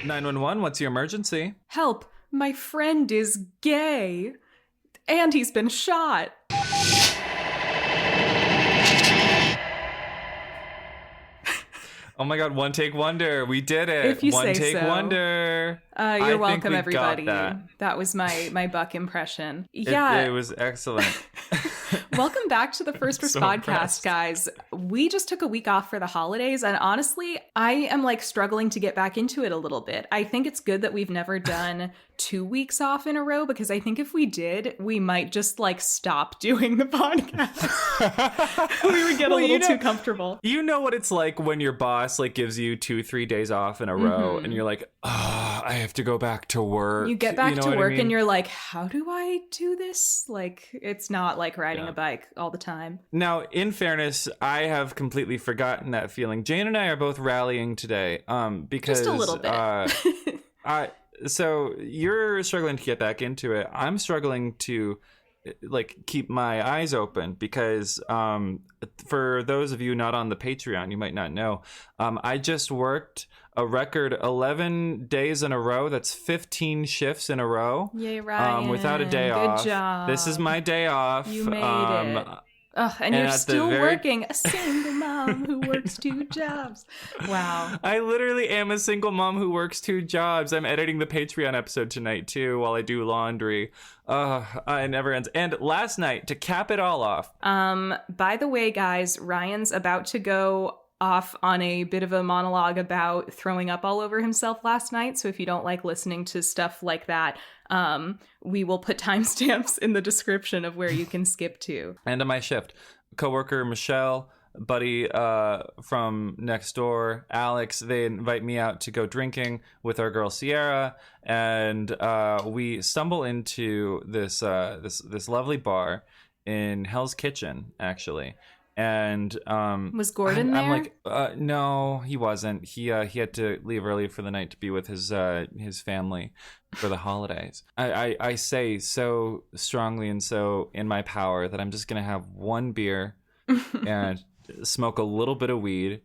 911, what's your emergency? Help, my friend is gay. And he's been shot. Oh my God, one take wonder. We did it. If you one say take so. wonder. You're welcome, we everybody. Got That was my Buck impression. Yeah. It was excellent. Welcome back to the First Risk podcast, impressed. Guys. We just took a week off for the holidays, and honestly, I am like struggling to get back into it a little bit. I think it's good that we've never done 2 weeks off in a row, because I think if we did, we might just like stop doing the podcast. We would get a little too comfortable. You know what it's like when your boss like gives you 2-3 days off in a row, and you're like, oh, I have to go back to work. You get back to work, I mean? and you're like, how do I do this? Like, it's not like riding a bike all the time. Now, in fairness, I have completely forgotten that feeling. Jane and I are both rallying today, because just a little bit. So you're struggling to get back into it. I'm struggling to like keep my eyes open because for those of you not on the Patreon, you might not know, I just worked a record 11 days in a row. That's 15 shifts in a row. Yay, Ryan. Without a day off. Good job. This is my day off. You made it. And you're still working. A single mom who works 2 jobs. Wow. I literally am a single mom who works 2 jobs. I'm editing the Patreon episode tonight, too, while I do laundry. It never ends. And last night, to cap it all off. By the way, guys, Ryan's about to go off on a bit of a monologue about throwing up all over himself last night. So if you don't like listening to stuff like that, we will put timestamps in the description of where you can skip to. End of my shift. Coworker Michelle, buddy from next door, Alex, they invite me out to go drinking with our girl Sierra, and we stumble into this lovely bar in Hell's Kitchen, actually. And was Gordon there? I'm like, no, he wasn't. He had to leave early for the night to be with his family for the holidays. I say so strongly and so in my power that I'm just gonna have one beer and smoke a little bit of weed,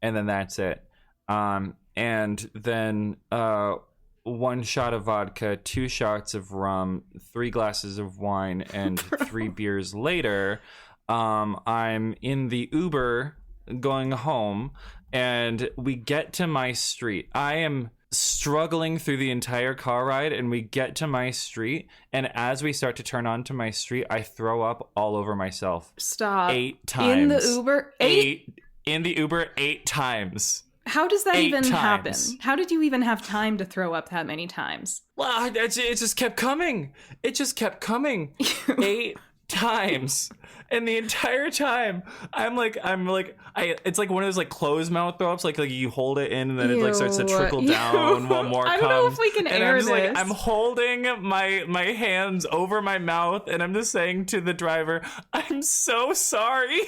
and then that's it. And then 1 shot of vodka, 2 shots of rum, 3 glasses of wine, and 3 beers later. I'm in the Uber going home, and we get to my street. I am struggling through the entire car ride, and we get to my street, and as we start to turn onto my street, I throw up all over myself. Stop. 8 times. In the Uber? 8? In the Uber 8 times. How does that even happen? Times. How did you even have time to throw up that many times? Well, it just kept coming. It just kept coming. 8 times. And the entire time it's like one of those like closed mouth throw ups, like you hold it in and then it like starts to trickle down while more comes. I don't know if we can air this. Like, I'm holding my hands over my mouth, and I'm just saying to the driver, I'm so sorry.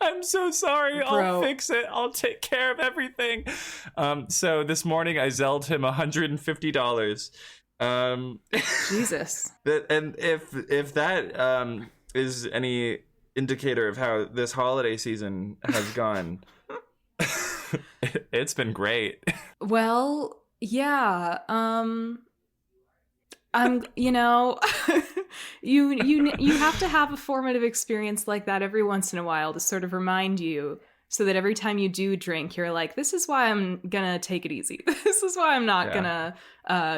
I'm so sorry. Bro. I'll fix it. I'll take care of everything. So this morning I zelled him $150. Jesus. And if that is any indicator of how this holiday season has gone, it's been great. Well, yeah. You have to have a formative experience like that every once in a while to sort of remind you, so that every time you do drink, you're like, this is why I'm gonna take it easy. This is why I'm not gonna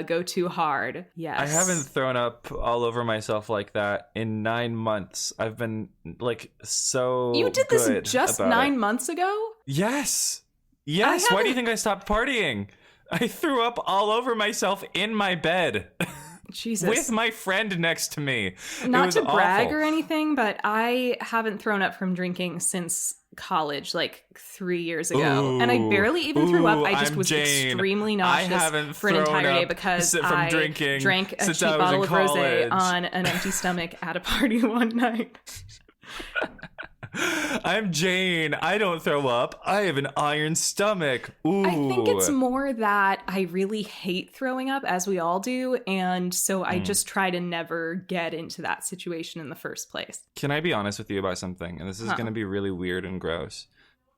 go too hard. Yes. I haven't thrown up all over myself like that in 9 months. I've been like so You did this just 9 months ago? Yes. Why do you think I stopped partying? I threw up all over myself in my bed. Jesus. With my friend next to me. Not to brag awful. or anything, but I haven't thrown up from drinking since college, like 3 years ago. And I barely even threw up. I just was extremely nauseous for an entire day because I drank a cheap bottle of rosé on an empty stomach at a party one night. I'm Jane. I don't throw up. I have an iron stomach. Ooh. I think it's more that I really hate throwing up, as we all do. And so I just try to never get into that situation in the first place. Can I be honest with you about something? And this is going to be really weird and gross.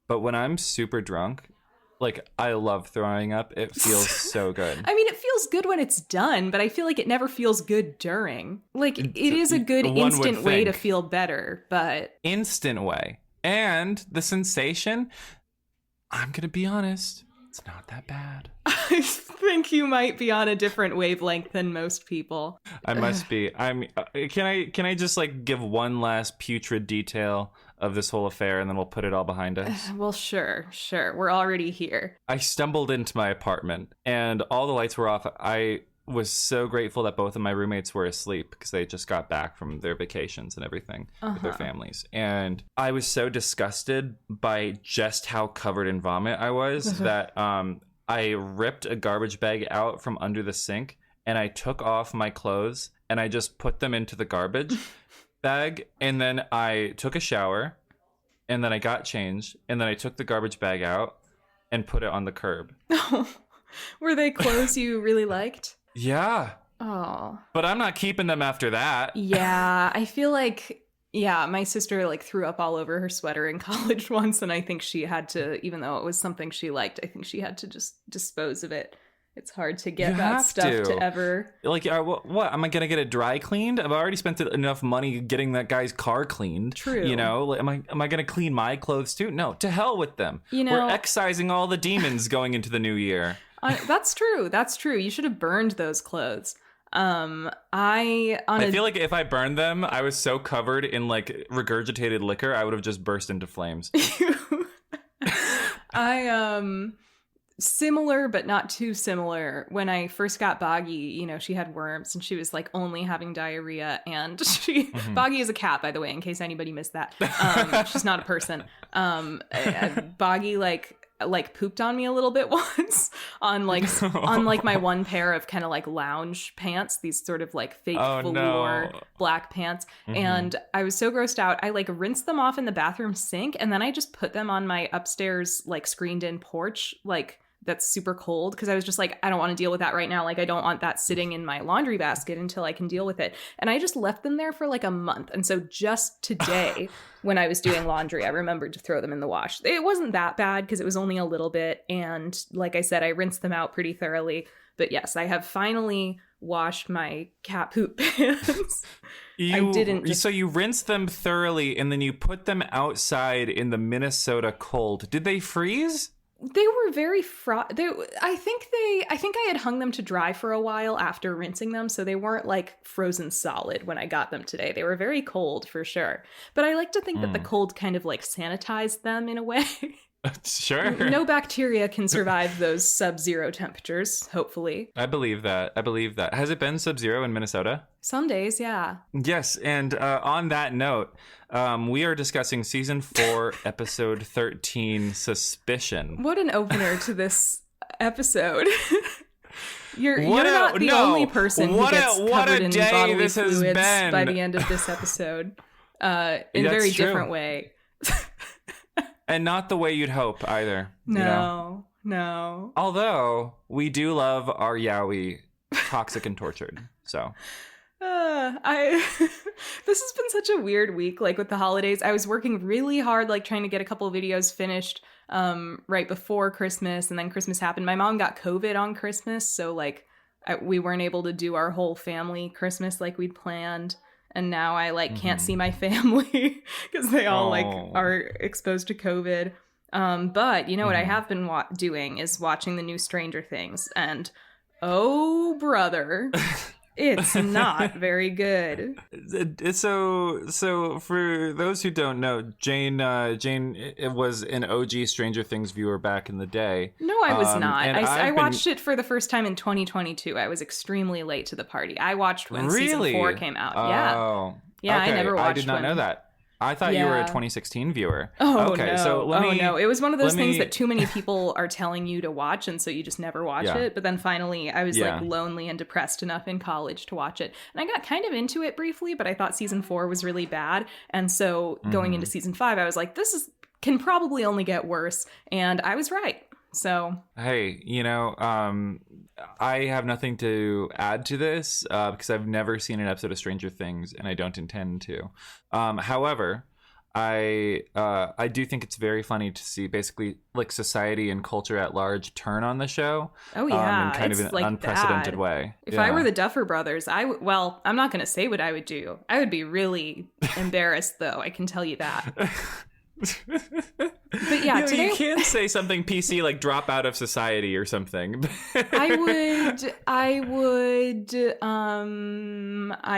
But when I'm super drunk, Like, I love throwing up. It feels so good. I mean, it feels good when it's done, but I feel like it never feels good during. Like, it is a good One would instant way to think. feel better, but... Instant way. And the sensation, I'm going to be honest, it's not that bad. I think you might be on a different wavelength than most people. I must be. Can I just like give one last putrid detail of this whole affair and then we'll put it all behind us? Well, sure. We're already here. I stumbled into my apartment and all the lights were off. I was so grateful that both of my roommates were asleep because they just got back from their vacations and everything with their families. And I was so disgusted by just how covered in vomit I was that I ripped a garbage bag out from under the sink and I took off my clothes and I just put them into the garbage bag. And then I took a shower and then I got changed and then I took the garbage bag out and put it on the curb. Were they clothes you really liked? Yeah. Oh. But I'm not keeping them after that. Yeah, I feel like, yeah, my sister like threw up all over her sweater in college once, and I think she had to, even though it was something she liked, I think she had to just dispose of it. It's hard to get that stuff to ever... Like, what? Am I going to get it dry cleaned? I've already spent enough money getting that guy's car cleaned. True. You know? Am I going to clean my clothes too? No, to hell with them. You know, we're excising all the demons going into the new year. That's true. You should have burned those clothes. I feel like if I burned them, I was so covered in like regurgitated liquor, I would have just burst into flames. Similar, but not too similar. When I first got Boggy, you know, she had worms and she was like only having diarrhea. And Boggy is a cat, by the way, in case anybody missed that. She's not a person. Boggy like pooped on me a little bit once on my one pair of kind of like lounge pants, these sort of like fake velour black pants. And I was so grossed out, I like rinsed them off in the bathroom sink and then I just put them on my upstairs like screened in porch, like that's super cold, because I was just like, I don't want to deal with that right now. Like, I don't want that sitting in my laundry basket until I can deal with it. And I just left them there for like a month. And so just today, when I was doing laundry, I remembered to throw them in the wash. It wasn't that bad because it was only a little bit. And like I said, I rinsed them out pretty thoroughly. But yes, I have finally washed my cat poop pants. So you rinsed them thoroughly and then you put them outside in the Minnesota cold. Did they freeze? They were very I think I had hung them to dry for a while after rinsing them, so they weren't like frozen solid when I got them today. They were very cold for sure. But I like to think that the cold kind of like sanitized them in a way. Sure. No bacteria can survive those sub-zero temperatures, hopefully. I believe that. Has it been sub-zero in Minnesota? Some days, yeah. Yes, and on that note, we are discussing season 4, episode 13, Suspicion. What an opener to this episode. You're not the only person who gets covered in bodily fluids by the end of this episode. In a very different way. And not the way you'd hope either. No. Although we do love our yaoi toxic and tortured. So this has been such a weird week, like with the holidays. I was working really hard, like trying to get a couple of videos finished right before Christmas, and then Christmas happened. My mom got COVID on Christmas, so like we weren't able to do our whole family Christmas like we'd planned. And now I like can't see my family because they all like are exposed to COVID. But you know what I have been doing is watching the new Stranger Things, and oh brother, it's not very good. So for those who don't know, Jane it was an OG Stranger Things viewer back in the day. No, I was not. I watched it for the first time in 2022. I was extremely late to the party. I watched when season 4 came out. Yeah, okay. I never watched. I did not know that. I thought you were a 2016 viewer. Oh, okay. No. So no. It was one of those things that too many people are telling you to watch, and so you just never watch it. But then finally, I was like lonely and depressed enough in college to watch it. And I got kind of into it briefly, but I thought season 4 was really bad. And so going into season 5, I was like, can probably only get worse. And I was right. So hey, I have nothing to add to this because I've never seen an episode of Stranger Things and I don't intend to. However, I do think it's very funny to see basically like society and culture at large turn on the show. Oh yeah, in kind of an like unprecedented bad. way. If I were the Duffer Brothers, well, I'm not going to say what I would do. I would be really embarrassed, though. I can tell you that. But yeah, today you can't say something PC like drop out of society or something. I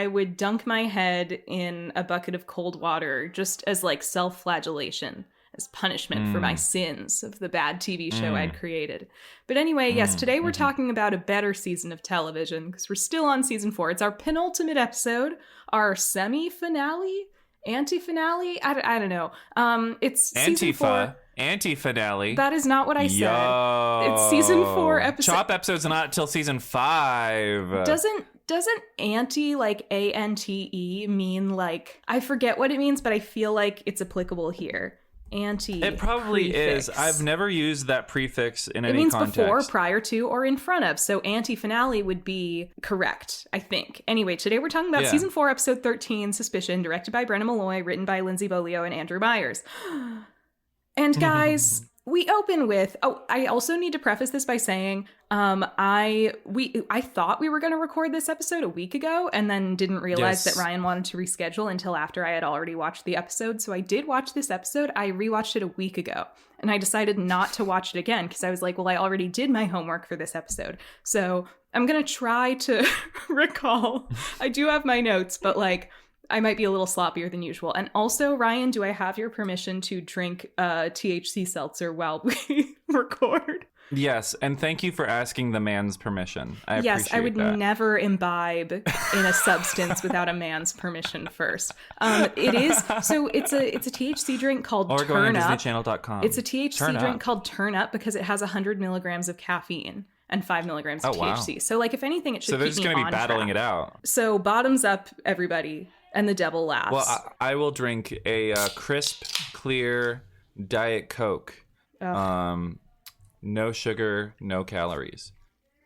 would dunk my head in a bucket of cold water just as like self-flagellation, as punishment for my sins of the bad TV show I'd created. But anyway, yes, today we're talking about a better season of television because we're still on season 4. It's our penultimate episode, our semi-finale. Anti-finale? I don't know. It's season 4. Anti-finale. That is not what I said. Yo. It's season 4 episode. Chop episode's not till season 5. Doesn't anti, like A-N-T-E, mean like, I forget what it means, but I feel like it's applicable here. Anti. It probably prefix. is. I've never used that prefix in any context. It context. means before, prior to, or in front of. So anti-finale would be correct, I think. Anyway, today we're talking about season 4, episode 13, Suspicion, directed by Brenna Malloy, written by Lindsay Bolio and Andrew Myers. And guys, we open with, I also need to preface this by saying, I thought we were going to record this episode a week ago and then didn't realize that Ryan wanted to reschedule until after I had already watched the episode. So I did watch this episode. I rewatched it a week ago and I decided not to watch it again because I was like, well, I already did my homework for this episode. So I'm going to try to recall. I do have my notes, but like, I might be a little sloppier than usual. And also, Ryan, do I have your permission to drink THC seltzer while we record? Yes, and thank you for asking the man's permission. Yes, I would never imbibe in a substance without a man's permission first. It is so it's a THC drink called or Turn going on Up. DisneyChannel.com. It's a THC drink called Turn Up because it has 100 milligrams of caffeine and 5 milligrams of THC. Wow. So like if anything, it should keep me on track. So they're just going to be battling it out. So bottoms up, everybody. And the devil laughs. Well, I will drink a crisp, clear Diet Coke. Oh. No sugar, no calories.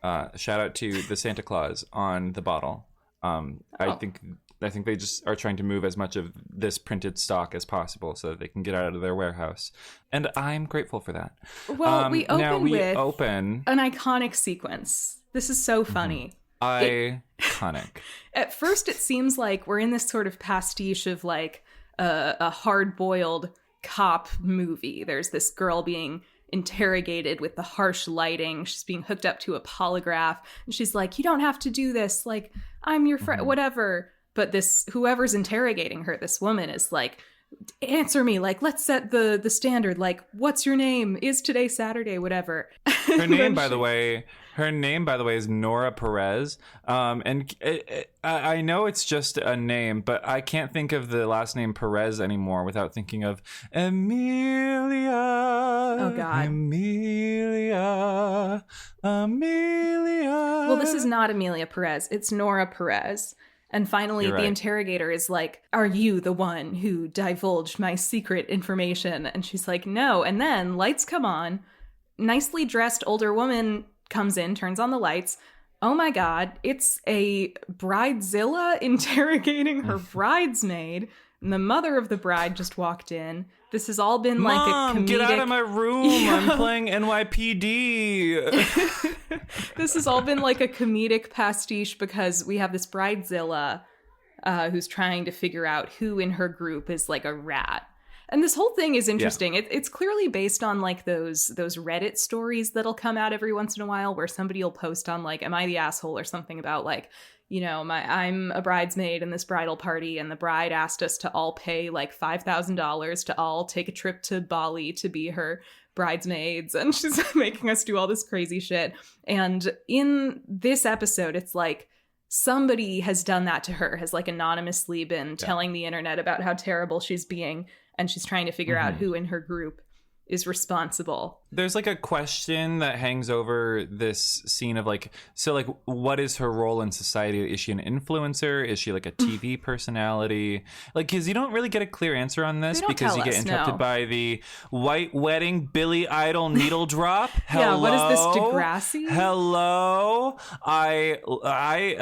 Shout out to the Santa Claus on the bottle. I think they just are trying to move as much of this printed stock as possible so that they can get out of their warehouse. And I'm grateful for that. Well, we open an iconic sequence. This is so funny. Iconic. At first, it seems like we're in this sort of pastiche of like a hard-boiled cop movie. There's this girl being interrogated with the harsh lighting. She's being hooked up to a polygraph. And she's like, you don't have to do this. Like, I'm your friend, whatever. But whoever's interrogating her, this woman is like, answer me. Like, let's set the standard. Like, what's your name? Is today Saturday? Whatever. Her name, by the way, is Nora Perez. And I know it's just a name, but I can't think of the last name Perez anymore without thinking of Amelia. Oh, God. Amelia. Well, this is not Amelia Perez. It's Nora Perez. And finally, the interrogator is like, are you the one who divulged my secret information? And she's like, no. And then lights come on. Nicely dressed older woman comes in, turns on the lights. Oh my God, it's a bridezilla interrogating her bridesmaid. And the mother of the bride just walked in. This has all been like a comedic... get out of my room. Yeah. I'm playing NYPD. This has all been like a comedic pastiche because we have this bridezilla who's trying to figure out who in her group is like a rat. And this whole thing is interesting. Yeah. It's clearly based on like those Reddit stories that'll come out every once in a while where somebody will post on like, am I the asshole or something about like, you know, I'm a bridesmaid in this bridal party and the bride asked us to all pay like $5,000 to all take a trip to Bali to be her bridesmaids. And she's making us do all this crazy shit. And in this episode, it's like somebody has done that to her, has like anonymously been telling the internet about how terrible she's being. And she's trying to figure out who in her group is responsible. There's like a question that hangs over this scene of like, so like, what is her role in society? Is she an influencer? Is she like a TV personality? Like, because you don't really get a clear answer on this because you get interrupted by the white wedding Billy Idol needle drop. Hello? Yeah, what is this, Degrassi? Hello.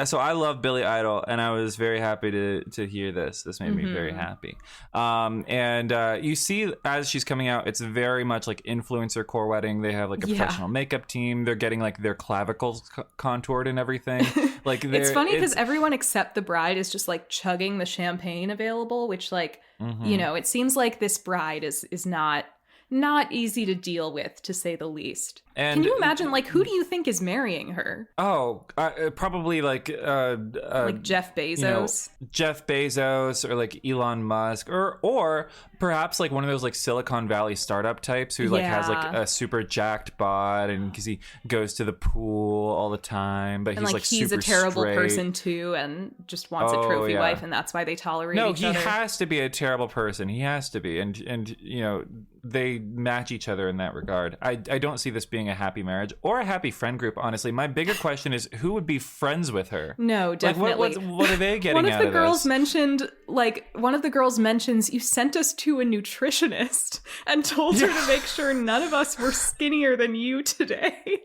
So I love Billy Idol, and I was very happy to hear this. This made me very happy. And you see as she's coming out, it's very much like influencer core wedding. They have like a professional makeup team. They're getting like their clavicles contoured and everything. Like it's funny because everyone except the bride is just like chugging the champagne available, which like you know, it seems like this bride is not easy to deal with, to say the least. And can you imagine, like, who do you think is marrying her? Oh, probably like Jeff Bezos, you know, Jeff Bezos, or like Elon Musk, or perhaps like one of those like Silicon Valley startup types who like has like a super jacked bod, and because he goes to the pool all the time, but he's super a terrible straight. person too, and just wants a trophy wife, and that's why they tolerate each other. No, he has to be a terrible person. He has to be, and you know, they match each other in that regard. I don't see this being a happy marriage or a happy friend group, honestly. My bigger question is who would be friends with her? No, definitely. Like, what are they getting out of this? One of the girls mentions, you sent us to a nutritionist and told her to make sure none of us were skinnier than you today.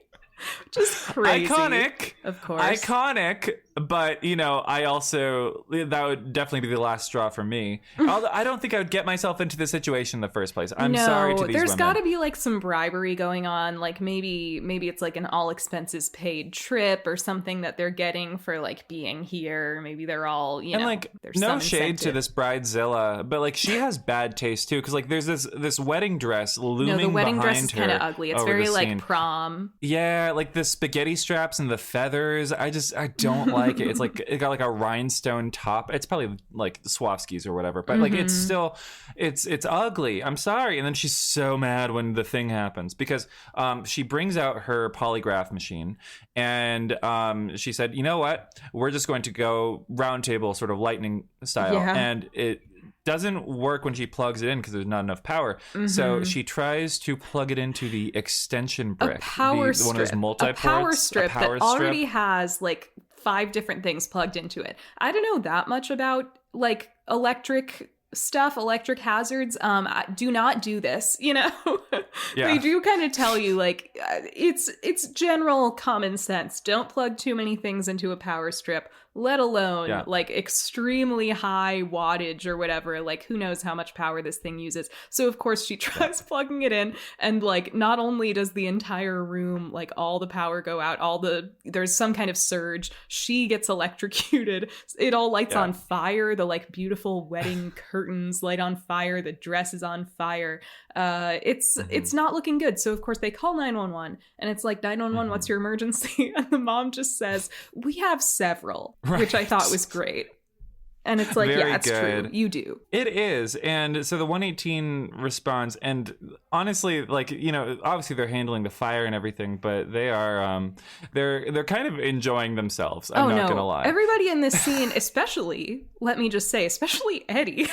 Just crazy. Iconic. Of course. Iconic. But, you know, that would definitely be the last straw for me. Although I don't think I would get myself into this situation in the first place. I'm sorry to these women. There's got to be like some bribery going on. Like maybe it's like an all expenses paid trip or something that they're getting for like being here. Maybe they're all, you know, and like there's no some shade incentive to this bridezilla, but like she has bad taste too. Cause like there's this wedding dress looming behind her. No, the wedding dress is kind of ugly. It's very like prom. Yeah. Like the spaghetti straps and the feathers. I don't like it. It's like it got like a rhinestone top. It's probably like Swarovski's or whatever, but like it's still it's ugly. I'm sorry. And then she's so mad when the thing happens because she brings out her polygraph machine and she said, you know what? We're just going to go round table sort of lightning style, and it doesn't work when she plugs it in because there's not enough power. So she tries to plug it into the extension brick, one of those multi-ports, a power strip that already has like 5 different things plugged into it. I don't know that much about like electric stuff, electric hazards. Do not do this, you know. They do kind of tell you like it's general common sense. Don't plug too many things into a power strip, let alone like extremely high wattage or whatever. Like who knows how much power this thing uses. So of course she tries plugging it in, and like not only does the entire room, like all the power go out, there's some kind of surge, she gets electrocuted, it all lights on fire, the like beautiful wedding curtains light on fire, the dress is on fire. It's not looking good. So of course they call 911, and it's like, 911, what's your emergency? And the mom just says, we have several. Right. Which I thought was great. And it's like, Very it's good. true. You do. It is. And so the 118 responds, and honestly, like, you know, obviously they're handling the fire and everything, but they are, they're kind of enjoying themselves. I'm not going to lie. Everybody in this scene, especially Eddie.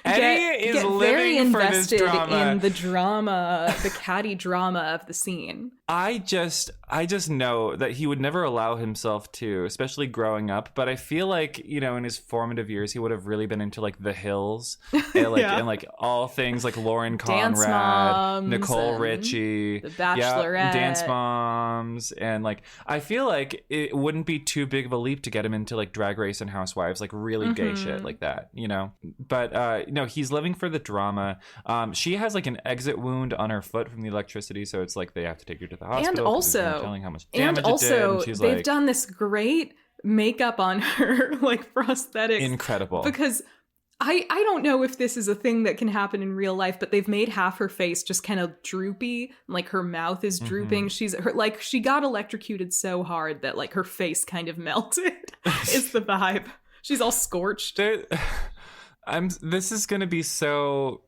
Eddie is very living for this drama. in the drama, the catty drama of the scene. I just know that he would never allow himself to, especially growing up. But I feel like, you know, in his formative years, he would have really been into like The Hills and like and like all things like Lauren Conrad, Nicole Richie, The Bachelorette, Dance Moms, and like I feel like it wouldn't be too big of a leap to get him into like Drag Race and Housewives, like really gay shit like that, you know. But no, he's living for the drama. She has like an exit wound on her foot from the electricity, so it's like they have to take her to the hospital. And also, telling how much damage it did, and she's they've like, done this great makeup on her, like prosthetics. Incredible. Because I don't know if this is a thing that can happen in real life, but they've made half her face just kind of droopy, like her mouth is drooping. She got electrocuted so hard that like her face kind of melted. Is the vibe. She's all scorched. This is gonna be so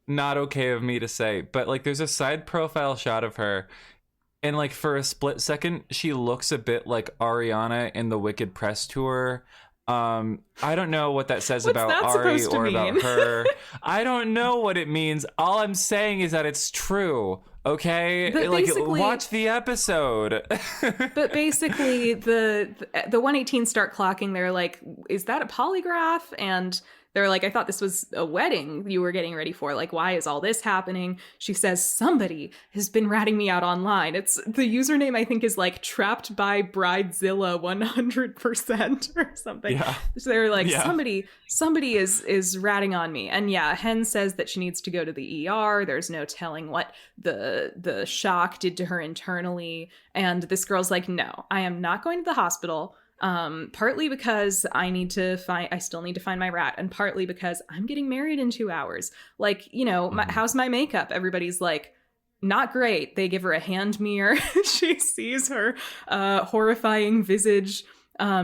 not okay of me to say, but like there's a side profile shot of her, and like for a split second she looks a bit like Ariana in the Wicked press tour. I don't know what that says about Ari or about her. I don't know what it means. All I'm saying is that it's true. Okay, But like basically- watch the episode. But basically, the 118 start clocking. They're like, "Is that a polygraph?" And they're like, "I thought this was a wedding you were getting ready for. Like, why is all this happening?" She says, "Somebody has been ratting me out online." It's the username, I think, is like trapped by bridezilla 100% or something. Yeah. So they're like, Yeah. somebody is ratting on me. And yeah, Hen says that she needs to go to the ER. There's no telling what the shock did to her internally. And this girl's like, "No, I am not going to the hospital. Partly because I still need to find my rat, and partly because I'm getting married in 2 hours. Like, how's my makeup?" Everybody's like, "Not great." They give her a hand mirror. She sees her horrifying visage.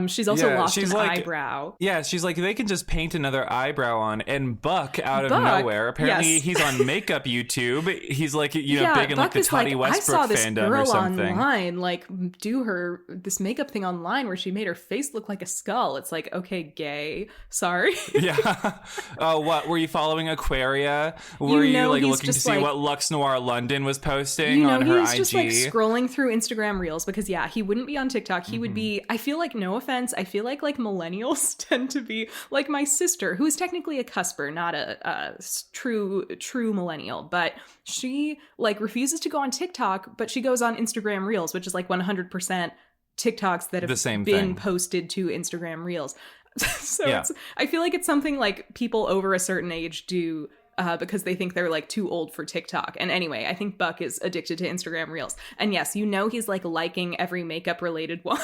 She's also lost an eyebrow. Yeah, she's like, they can just paint another eyebrow on. And Buck, out of nowhere, apparently yes. he's on makeup YouTube. He's like, big in Buck like the is Toddy like, Westbrook I saw this fandom girl or something. online, like, do this makeup thing online where she made her face look like a skull. It's like, okay, gay. Sorry. Yeah. What were you following Aquaria? Were you like looking to see what Lux Noir London was posting on her IG? He's just like scrolling through Instagram Reels because he wouldn't be on TikTok. He would be. I feel like, no offense, I feel like millennials tend to be like my sister, who is technically a cusper, not a true millennial, but she like refuses to go on TikTok, but she goes on Instagram Reels, which is like 100% TikToks that have been posted to Instagram Reels. So I feel like it's something like people over a certain age do because they think they're like too old for TikTok. And anyway, I think Buck is addicted to Instagram Reels. And yes, he's like liking every makeup related one.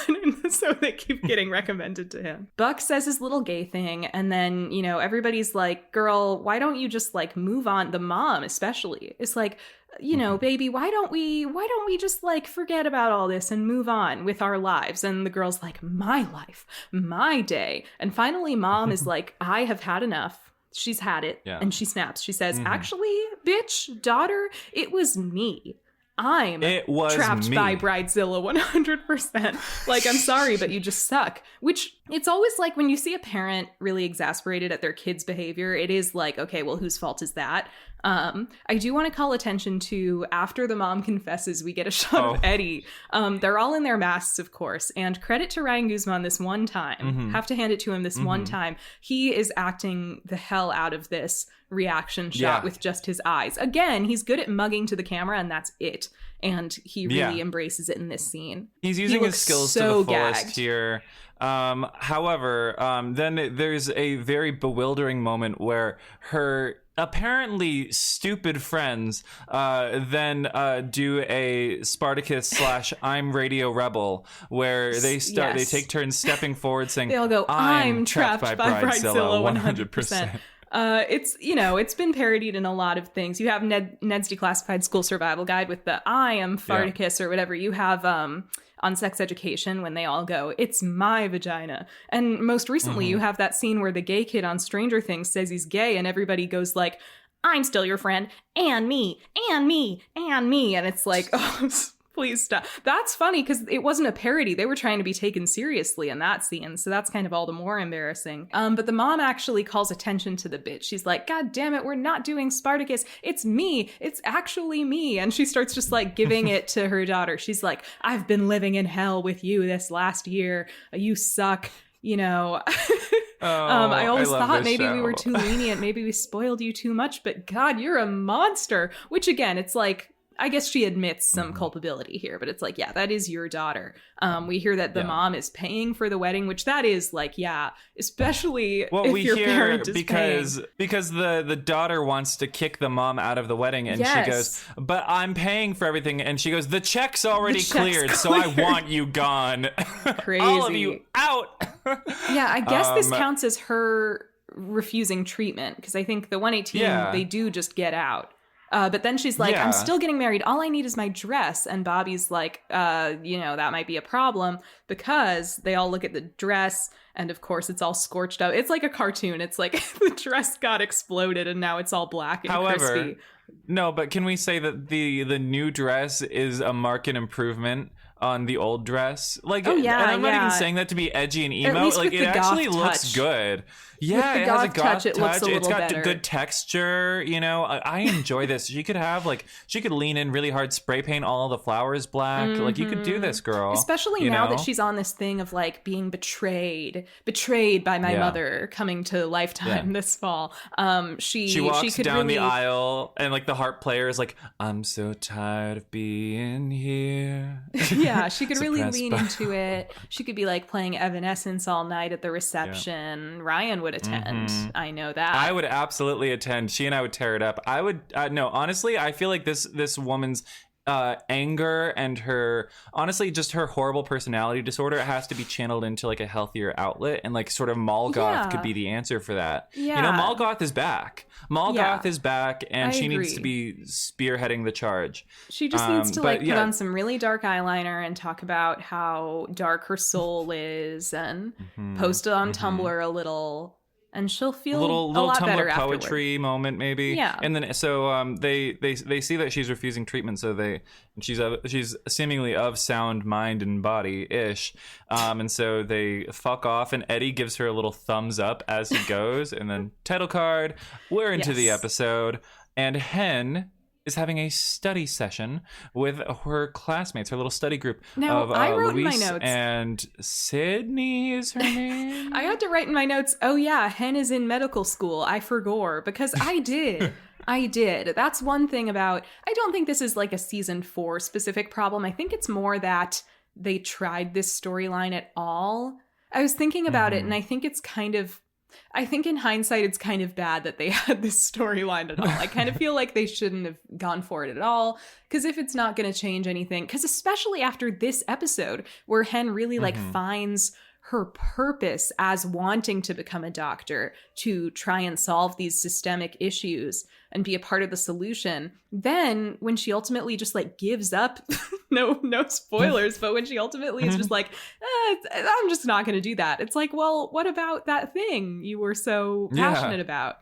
So they keep getting recommended to him. Buck says his little gay thing. And then, everybody's like, "Girl, why don't you just like move on?" The mom especially is like, "Baby, why don't we just like forget about all this and move on with our lives?" And the girl's like, "My life, my day." And finally, mom is like, "I have had enough." She's had it. Yeah. And she snaps. She says, "Actually, bitch, daughter, it was me. I'm trapped by bridezilla 100%. Like, I'm sorry, but you just suck." Which, it's always like when you see a parent really exasperated at their kid's behavior, it is like, okay, well, whose fault is that? I do want to call attention to, after the mom confesses, we get a shot of Eddie. They're all in their masks, of course, and credit to Ryan Guzman this one time. Have to hand it to him this one time. He is acting the hell out of this reaction shot with just his eyes. Again, he's good at mugging to the camera, and that's it. And he really embraces it in this scene. He's using his skills to the fullest here. However, then there's a very bewildering moment where her apparently stupid friends then do a Spartacus / I'm Radio Rebel, where they take turns stepping forward saying, they all go, "I'm trapped by bridezilla 100%. It's been parodied in a lot of things. You have Ned's Declassified School Survival Guide with the "I am Farticus" or whatever. You have on Sex Education when they all go, "It's my vagina." And most recently, you have that scene where the gay kid on Stranger Things says he's gay, and everybody goes like, "I'm still your friend, and me, and me, and me." And it's like, oh, please stop. That's funny because it wasn't a parody. They were trying to be taken seriously in that scene. So that's kind of all the more embarrassing. But the mom actually calls attention to the bitch. She's like, "God damn it, we're not doing Spartacus. It's me. It's actually me." And she starts just like giving it to her daughter. She's like, "I've been living in hell with you this last year. You suck." I always thought maybe we were too lenient. Maybe we spoiled you too much. But God, you're a monster. Which again, it's like, I guess she admits some culpability here, but it's like, yeah, that is your daughter. We hear that the mom is paying for the wedding, which that is like, yeah, especially if your parent is paying. Because the daughter wants to kick the mom out of the wedding, and she goes, "But I'm paying for everything," and she goes, "The check's already cleared, so I want you gone." Crazy. All of you out. Yeah, I guess this counts as her refusing treatment, because I think the 118 they do just get out. But then she's like, "I'm still getting married. All I need is my dress." And Bobby's like, that might be a problem, because they all look at the dress, and of course it's all scorched up. It's like a cartoon. It's like the dress got exploded and now it's all black and crispy. No, but can we say that the new dress is a marked improvement on the old dress. Like, Oh, yeah, and I'm not yeah. even saying that to be edgy and emo. At least Like, with it the actually goth looks touch. good. Yeah, With the it has a goth goth touch, it looks a It's little got better. good texture. You know, I enjoy this. She could have she could lean in really hard, spray paint all the flowers black. Like, you could do this, girl. Especially now that she's on this thing of like being betrayed by my mother coming to Lifetime this fall. She walks could down really... the aisle, and like the harp player is like, I'm so tired of being here. Yeah, she could really lean into it. She could be like playing Evanescence all night at the reception. Ryan would attend. I know that. I would absolutely attend. She and I would tear it up. I would no, honestly, I feel like this woman's anger and her, honestly, just her horrible personality disorder has to be channeled into like a healthier outlet, and like sort of Molgoth could be the answer for that. Yeah. You know, Molgoth is back. Molgoth is back, and she needs to be spearheading the charge. She just needs to put on some really dark eyeliner and talk about how dark her soul is, and post it on Tumblr a little. And she'll feel little a lot Tumblr better poetry moment, maybe. Yeah. And then so they see that she's refusing treatment, so she's seemingly of sound mind and body ish, and so they fuck off. And Eddie gives her a little thumbs up as he goes, and then title card. We're into the episode, and Hen is having a study session with her classmates, her little study group of I wrote Luis in my notes. and Sydney is her name. I had to write in my notes, oh yeah, Hen is in medical school. I forgot, because I did. I did. That's one thing about... I don't think this is like a season 4 specific problem. I think it's more that they tried this storyline at all. I was thinking about it, and I think it's kind of... I think in hindsight, it's kind of bad that they had this storyline at all. I kind of feel like they shouldn't have gone for it at all. Because if it's not going to change anything, because especially after this episode where Hen really like finds her purpose as wanting to become a doctor to try and solve these systemic issues and be a part of the solution. Then when she ultimately just like gives up, no spoilers, but when she ultimately is just like, I'm just not going to do that. It's like, well, what about that thing you were so passionate about?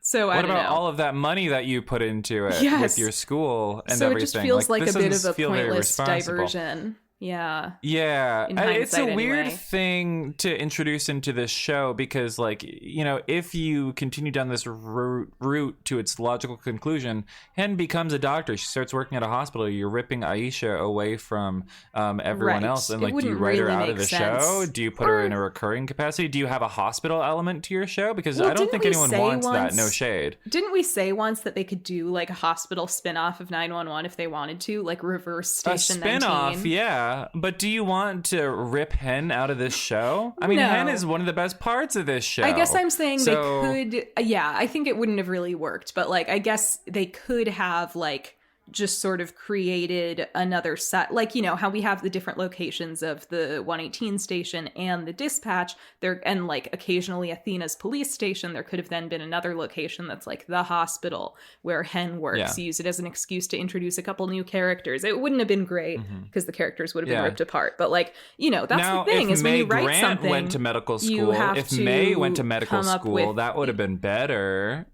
So what about all of that money that you put into it with your school and so everything? It just feels like a bit of a pointless diversion. Yeah. It's a weird thing to introduce into this show because, like, you know, if you continue down this route to its logical conclusion, Hen becomes a doctor. She starts working at a hospital. You're ripping Aisha away from everyone else. And, like, do you write her out of the show? Do you put her in a recurring capacity? Do you have a hospital element to your show? Because I don't think anyone wants that. No shade. Didn't we say once that they could do, like, a hospital spinoff of 911 if they wanted to? Like, reverse Station 19? A spinoff, yeah. But do you want to rip Hen out of this show? I mean, Hen is one of the best parts of this show. I guess I'm saying they could... Yeah, I think it wouldn't have really worked. But, like, I guess they could have, like... just sort of created another set, like, you know, how we have the different locations of the 118 station and the dispatch there, and like occasionally Athena's police station. There could have then been another location that's like the hospital where Hen works. Use it as an excuse to introduce a couple new characters. It wouldn't have been great because the characters would have been ripped apart, but like, you know, that's the thing is when you write Grant something, went to medical school, if May went to medical school, that would have been better.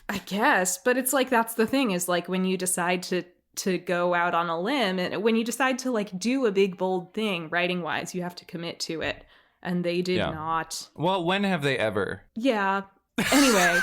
I guess, but it's like, that's the thing is like when you decide to go out on a limb, and when you decide to like do a big bold thing writing wise, you have to commit to it, and they did not. Well, when have they ever? Yeah. Anyway,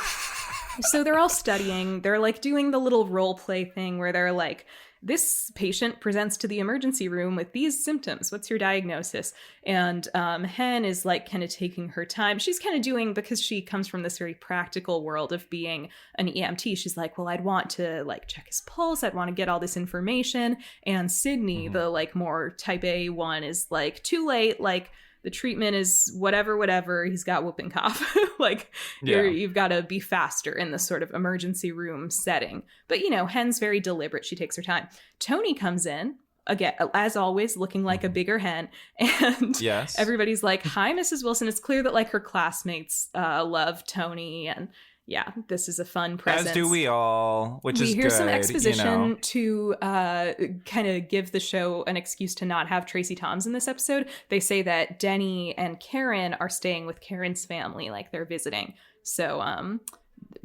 so they're all studying. They're like doing the little role play thing where they're like, this patient presents to the emergency room with these symptoms. What's your diagnosis? And Hen is like kind of taking her time. She's kind of doing, because she comes from this very practical world of being an EMT. She's like, well, I'd want to like check his pulse. I'd want to get all this information. And Sydney, the like more type A one, is like, too late. Like, the treatment is whatever. He's got whooping cough. Like, you've got to be faster in this sort of emergency room setting. But, you know, Hen's very deliberate. She takes her time. Tony comes in, again, as always, looking like a bigger Hen. And everybody's like, hi, Mrs. Wilson. It's clear that, like, her classmates love Tony. And, yeah, this is a fun presence. As do we all, which is good. We hear some exposition to kind of give the show an excuse to not have Tracy Toms in this episode. They say that Denny and Karen are staying with Karen's family, like they're visiting. So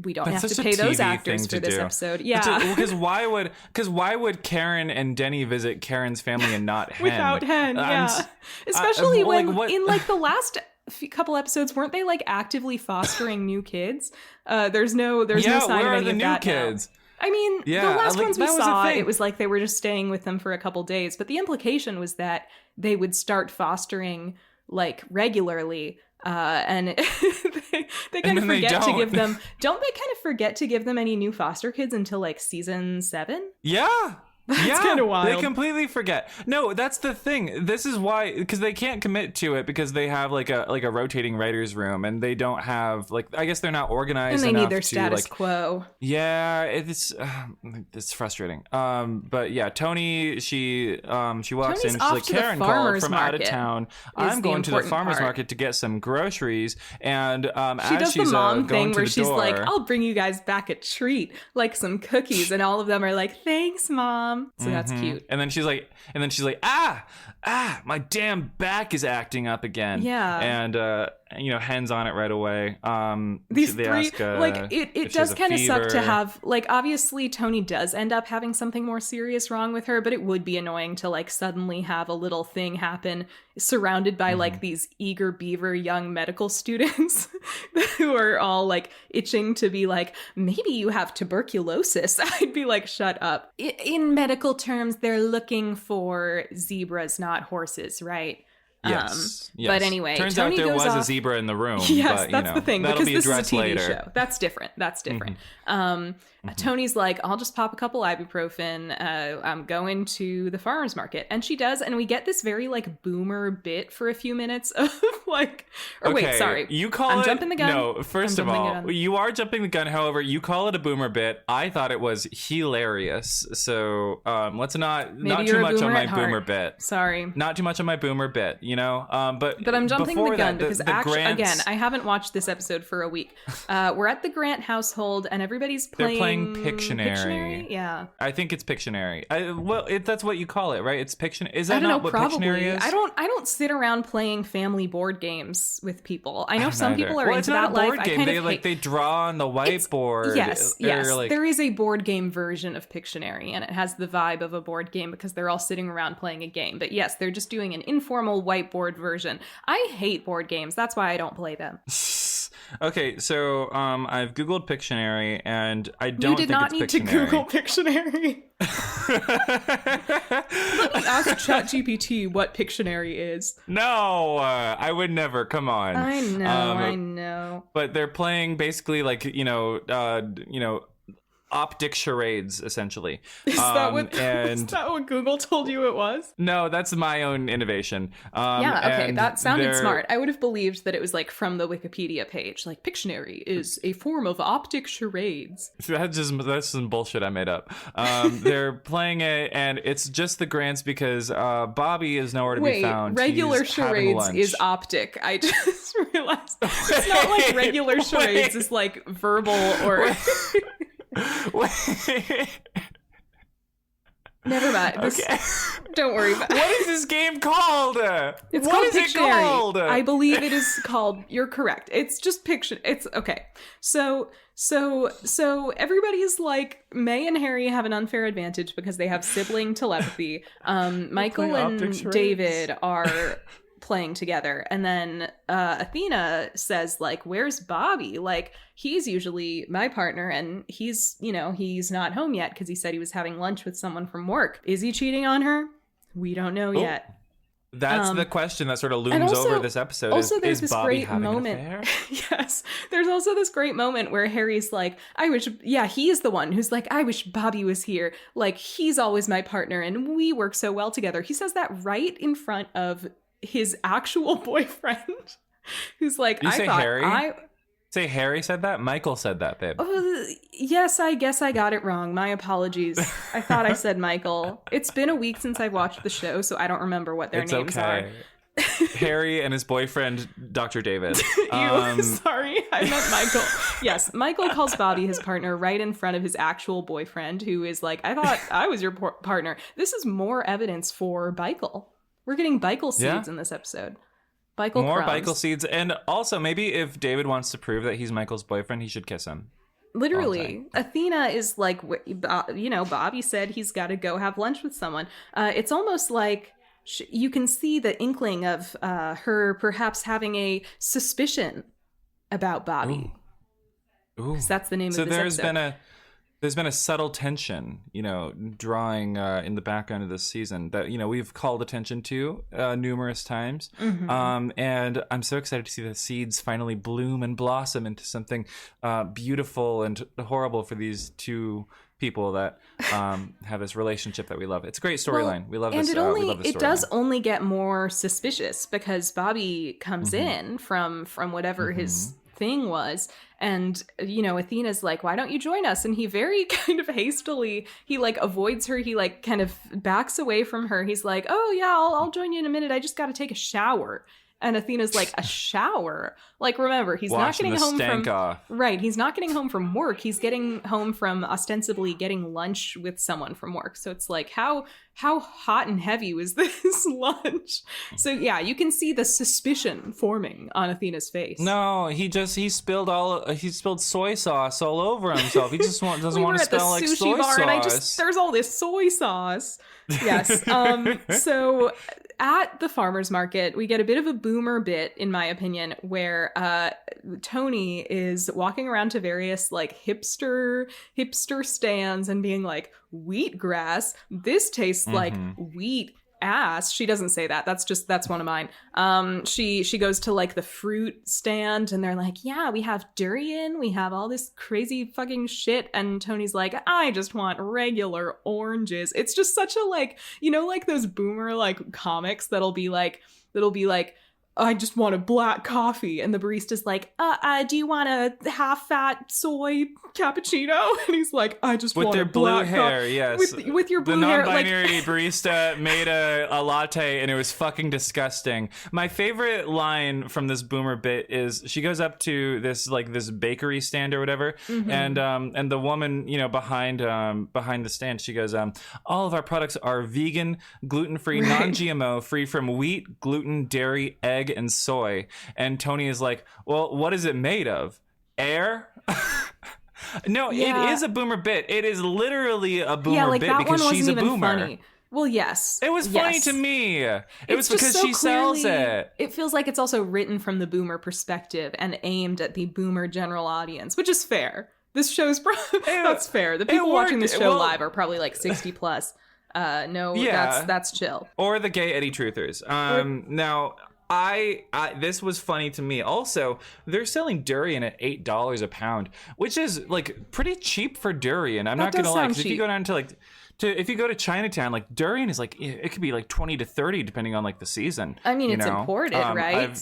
we don't That's have to such a pay those TV actors thing for to this do. episode. Yeah. Because why would Karen and Denny visit Karen's family and not Hen? Without Hen, I'm yeah. Especially like, when what? in like the last couple episodes, weren't they like actively fostering new kids? There's no sign where of are any the of new that kids? now. I mean, Yeah, the last like, ones we that was a saw, thing. it was like they were just staying with them for a couple days, but the implication was that they would start fostering like regularly. And they kind of forget to give them. Don't they kind of forget to give them any new foster kids until like season 7? Yeah. That's kind of wild. They completely forget. No, that's the thing. This is why, because they can't commit to it because they have like a rotating writers room, and they don't have like, I guess they're not organized and they enough need their to, status like, quo. Yeah, it's frustrating. But yeah, Tony, she walks Tony's in. She's off like, to the Karen called farmer's from out of market town. is I'm the going to the important farmer's part. market to get some groceries. And She as does the she's mom going thing to where the she's door, like, I'll bring you guys back a treat, like some cookies. And all of them are like, thanks, Mom. So that's cute. And then she's like, my damn back is acting up again. Yeah. And Hen's on it right away. These they three, ask, like, if it she does has a kind of suck to fever. have, like, obviously Tony does end up having something more serious wrong with her, but it would be annoying to, like, suddenly have a little thing happen surrounded by, like, these eager beaver young medical students who are all, like, itching to be like, maybe you have tuberculosis. I'd be like, shut up. In medical terms, they're looking for zebras, not horses, right? Yes. But anyway, turns Tony out there goes was a off- zebra in the room. Yes, but, that's the thing, that'll because be this is a addressed TV later. show. That's different. Tony's like, I'll just pop a couple ibuprofen. I'm going to the farmer's market. And she does, and we get this very, like, boomer bit for a few minutes of, like... Or wait, sorry. You call I'm it... jumping the gun. No, first I'm of jumping the all, gun. you are jumping the gun. However, you call it a boomer bit. I thought it was hilarious. So let's not Maybe too you're a much on boomer my at heart. boomer bit. Sorry. Not too much on my boomer bit, But I'm jumping the before gun that, because Grants, again, I haven't watched this episode for a week. We're at the Grant household and everybody's playing... They're playing Pictionary. Yeah. I think it's Pictionary. That's what you call it, right? It's Pictionary. Is I that don't not know, what Pictionary probably. is? I don't sit around playing family board games with people. I know some Neither. people are Well, into it's not that a board life. game. I kind They of hate... they draw on the whiteboard. Yes. Like, there is a board game version of Pictionary, and it has the vibe of a board game because they're all sitting around playing a game. But yes, they're just doing an informal whiteboard version. I hate board games. That's why I don't play them. Okay, so I've Googled Pictionary, and I don't think You did not need it's to Pictionary. Google Pictionary. Let me ask ChatGPT what Pictionary is. No, I would never. Come on. I know. But they're playing basically like optic charades, essentially. Is that what Google told you it was? No, that's my own innovation. Yeah, okay, and that sounded they're- smart. I would have believed that it was like from the Wikipedia page. Like, Pictionary is a form of optic charades. That's some bullshit I made up. They're playing it, and it's just the Grants because Bobby is nowhere to be found. Regular He's having charades lunch. is optic. I just realized it's not like regular charades is like verbal or... Wait. Never mind. Okay. Don't worry about it. What is this game called? It's What called is it Pictionary. called? I believe it is called. You're correct. It's just Pictionary. It's okay. So everybody's like, May and Harry have an unfair advantage because they have sibling telepathy. Michael and optic charades. David are playing together, and then Athena says, like, where's Bobby? Like, he's usually my partner, and he's not home yet because he said he was having lunch with someone from work. Is he cheating on her? We don't know yet. That's the question that sort of looms and also- over this episode. Also, there's is this Bobby great having moment. An affair? Yes, there's also this great moment where Harry's like, "I wish." Yeah, he is the one who's like, "I wish Bobby was here. Like, he's always my partner, and we work so well together." He says that right in front of his actual boyfriend, who's like, You "I say thought Harry? Say Harry said that? Michael said that, babe. Yes, I guess I got it wrong. My apologies. I thought I said Michael. It's been a week since I've watched the show, so I don't remember what their names are. Harry and his boyfriend, Dr. David. Sorry, I meant Michael. Yes, Michael calls Bobby his partner right in front of his actual boyfriend, who is like, I thought I was your partner. This is more evidence for Beichel. We're getting Beichel seeds in this episode. Beichel More crumbs. Beichel seeds. And also, maybe if David wants to prove that he's Michael's boyfriend, he should kiss him. Literally, Athena is like, Bobby said he's got to go have lunch with someone. It's almost like you can see the inkling of her perhaps having a suspicion about Bobby. Ooh. Because that's the name of this episode. There's been a subtle tension, drawing in the background of this season that, we've called attention to numerous times. Mm-hmm. And I'm so excited to see the seeds finally bloom and blossom into something beautiful and horrible for these two people that have this relationship that we love. It's a great storyline. We love this. And it does only get more suspicious because Bobby comes in from whatever his thing was, and Athena's like, why don't you join us? And he very kind of hastily, he like avoids her, he like kind of backs away from her. He's like, oh yeah, I'll join you in a minute, I just gotta take a shower. And Athena's like, a shower? Like, remember, he's not getting home from right. He's not getting home from work. He's getting home from ostensibly getting lunch with someone from work. So it's like, how hot and heavy was this lunch? So yeah, you can see the suspicion forming on Athena's face. No, he spilled soy sauce all over himself. He just doesn't want to smell like soy sauce. And there's all this soy sauce. Yes. So at the farmer's market, we get a bit of a boomer bit, in my opinion, where Tony is walking around to various like hipster stands and being like, wheatgrass, this tastes like wheat ass. She doesn't say that. That's one of mine. She goes to like the fruit stand and they're like, yeah, we have durian, we have all this crazy fucking shit, and Tony's like, I just want regular oranges. It's just such a like, like those boomer like comics that'll be like I just want a black coffee, and the barista's like, do you want a half-fat soy cappuccino? And he's like, I just want a black coffee. With their blue hair, yes. With your blue hair. The non-binary barista made a latte, and it was fucking disgusting. My favorite line from this boomer bit is she goes up to this bakery stand or whatever, and the woman, behind the stand, she goes, all of our products are vegan, gluten-free, non-GMO, free from wheat, gluten, dairy, egg, and soy. And Tony is like, well, what is it made of? Air? No, yeah. It is a boomer bit. It is literally a boomer bit because she's a boomer. Funny. Well, yes. It was funny to me. It was because she sells it. It feels like it's also written from the boomer perspective and aimed at the boomer general audience, which is fair. This show's that's fair. The people watching this show live are probably like 60 plus. That's chill. Or the gay Eddie Truthers. Now, this was funny to me. Also, they're selling durian at $8 a pound, which is like pretty cheap for durian. I'm not gonna lie, because if you go down to if you go to Chinatown, like durian is like, it could be like 20 to 30 depending on like the season. I mean, it's imported, right?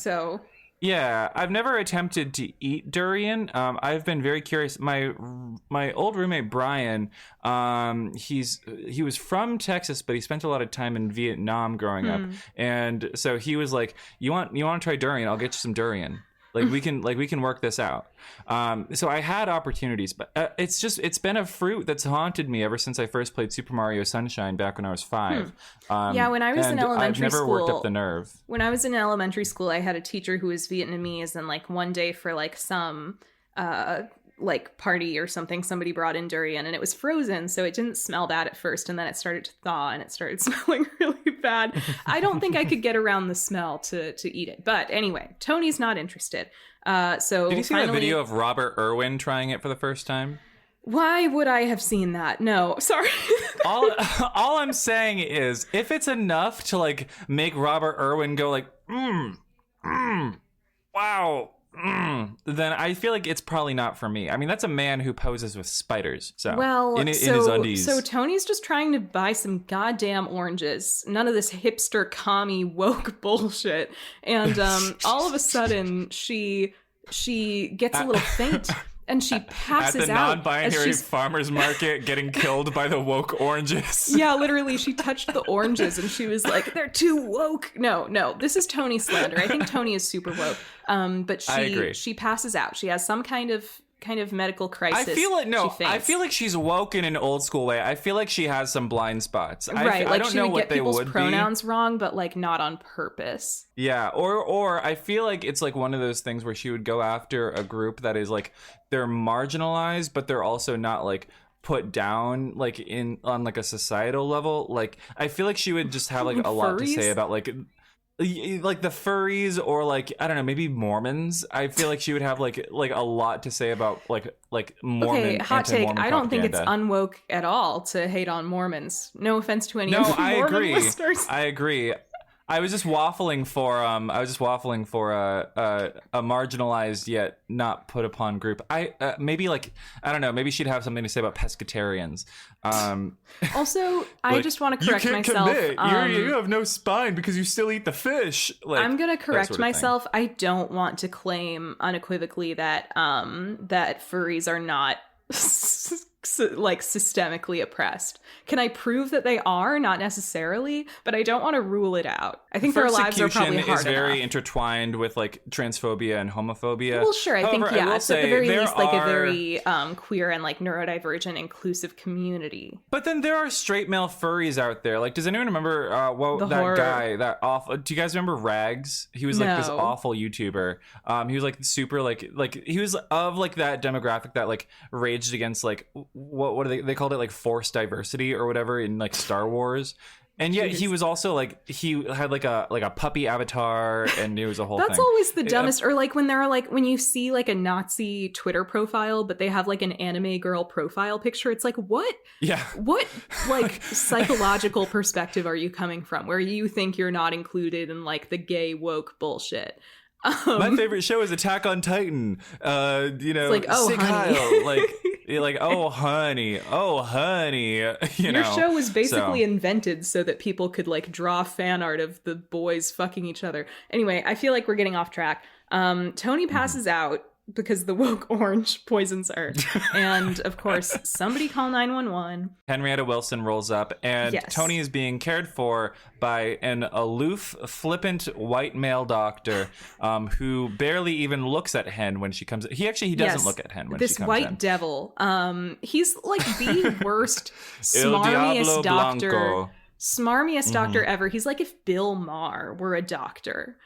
Yeah, I've never attempted to eat durian. I've been very curious. My old roommate Brian, he was from Texas, but he spent a lot of time in Vietnam growing up, and so he was like, "You want to try durian? I'll get you some durian. Like we can work this out." So I had opportunities, but it's been a fruit that's haunted me ever since I first played Super Mario Sunshine back when I was 5. When I was in elementary school, I've never worked up the nerve. When I was in elementary school, I had a teacher who was Vietnamese, and like one day for like some like party or something, somebody brought in durian and it was frozen, so it didn't smell bad at first, and then it started to thaw and it started smelling really bad. I don't think I could get around the smell to eat it. But anyway, Tony's not interested. So did you see that video of Robert Irwin trying it for the first time? Why would I have seen that? No, sorry. all I'm saying is, if it's enough to like make Robert Irwin go like, wow, then I feel like it's probably not for me. I mean, that's a man who poses with spiders. So in his undies. So Tony's just trying to buy some goddamn oranges. None of this hipster commie woke bullshit. And all of a sudden she gets a little faint. And she passes at the out non-binary farmer's market, getting killed by the woke oranges. Yeah, literally, she touched the oranges and she was like, "They're too woke." No, this is Tony slander. I think Tony is super woke. But she passes out. She has some kind of kind of medical crisis. I feel like she's woke in an old school way. I feel like she has some blind spots. Right, I like don't she know would what get they people's would pronouns wrong, but like not on purpose. Yeah, or I feel like it's like one of those things where she would go after a group that is like they're marginalized, but they're also not like put down like in on like a societal level. Like I feel like she would just have like a lot to say about like the furries or like I don't know, maybe Mormons. I feel like she would have like a lot to say about like Mormon. Okay, hot take. anti-Mormon I don't think it's propaganda. unwoke at all to hate on Mormons. No offense to any No, of the I Mormon agree. listeners. I agree. I was just waffling for a marginalized yet not put upon group. Maybe like I don't know. Maybe she'd have something to say about pescatarians. Also, I just want to correct myself. You have no spine because you still eat the fish. Like, I'm gonna correct sort of myself. Thing. I don't want to claim unequivocally that that furries are not like systemically oppressed. Can I prove that they are? Not necessarily, but I don't want to rule it out. I think their lives are probably hard is very enough. Intertwined with like transphobia and homophobia. Well, sure. I think However, it's at the very least like a very queer and like neurodivergent, inclusive community. But then there are straight male furries out there. Like, does anyone remember guy that awful? Do you guys remember Rags? He was like this awful YouTuber. He was like super like he was of like that demographic that like raged against like what do they called it, like forced diversity or whatever in like Star Wars. And yet he was also like he had like a puppy avatar, and it was a whole That's thing. always the dumbest. Or like when they're like when you see like a Nazi Twitter profile, but they have like an anime girl profile picture. It's like what like psychological perspective are you coming from where you think you're not included in like the gay woke bullshit? My favorite show is Attack on Titan. It's like, oh, Sig honey. Heil, like you're like, oh honey. Your show was basically invented so that people could like draw fan art of the boys fucking each other. Anyway, I feel like we're getting off track. Tony passes out because the woke orange poisons her. And of course, somebody call 911. Henrietta Wilson rolls up, and Yes. Tony is being cared for by an aloof, flippant white male doctor who barely even looks at Hen when she comes in. He doesn't Yes. look at Hen when This she comes white in. devil. He's like the worst, El Diablo smarmiest doctor. Blanco. Smarmiest doctor ever. He's like if Bill Maher were a doctor.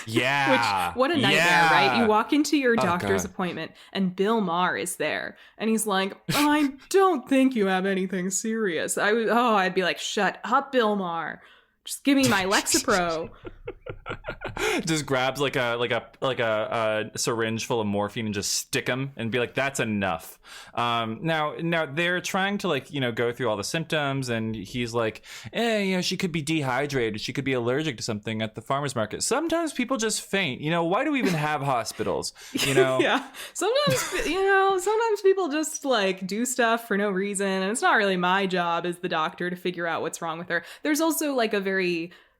Yeah. Which, what a nightmare, Yeah. right? You walk into your doctor's God. appointment and Bill Maher is there. And he's like, I don't think you have anything serious. I'd be like, shut up, Bill Maher. Just give me my Lexapro. Just grabs like a syringe full of morphine and just stick him and be like, that's enough. Now they're trying to like, go through all the symptoms, and he's like, she could be dehydrated, she could be allergic to something at the farmer's market. Sometimes people just faint. Why do we even have hospitals? Yeah. Sometimes people just like do stuff for no reason, and it's not really my job as the doctor to figure out what's wrong with her. There's also like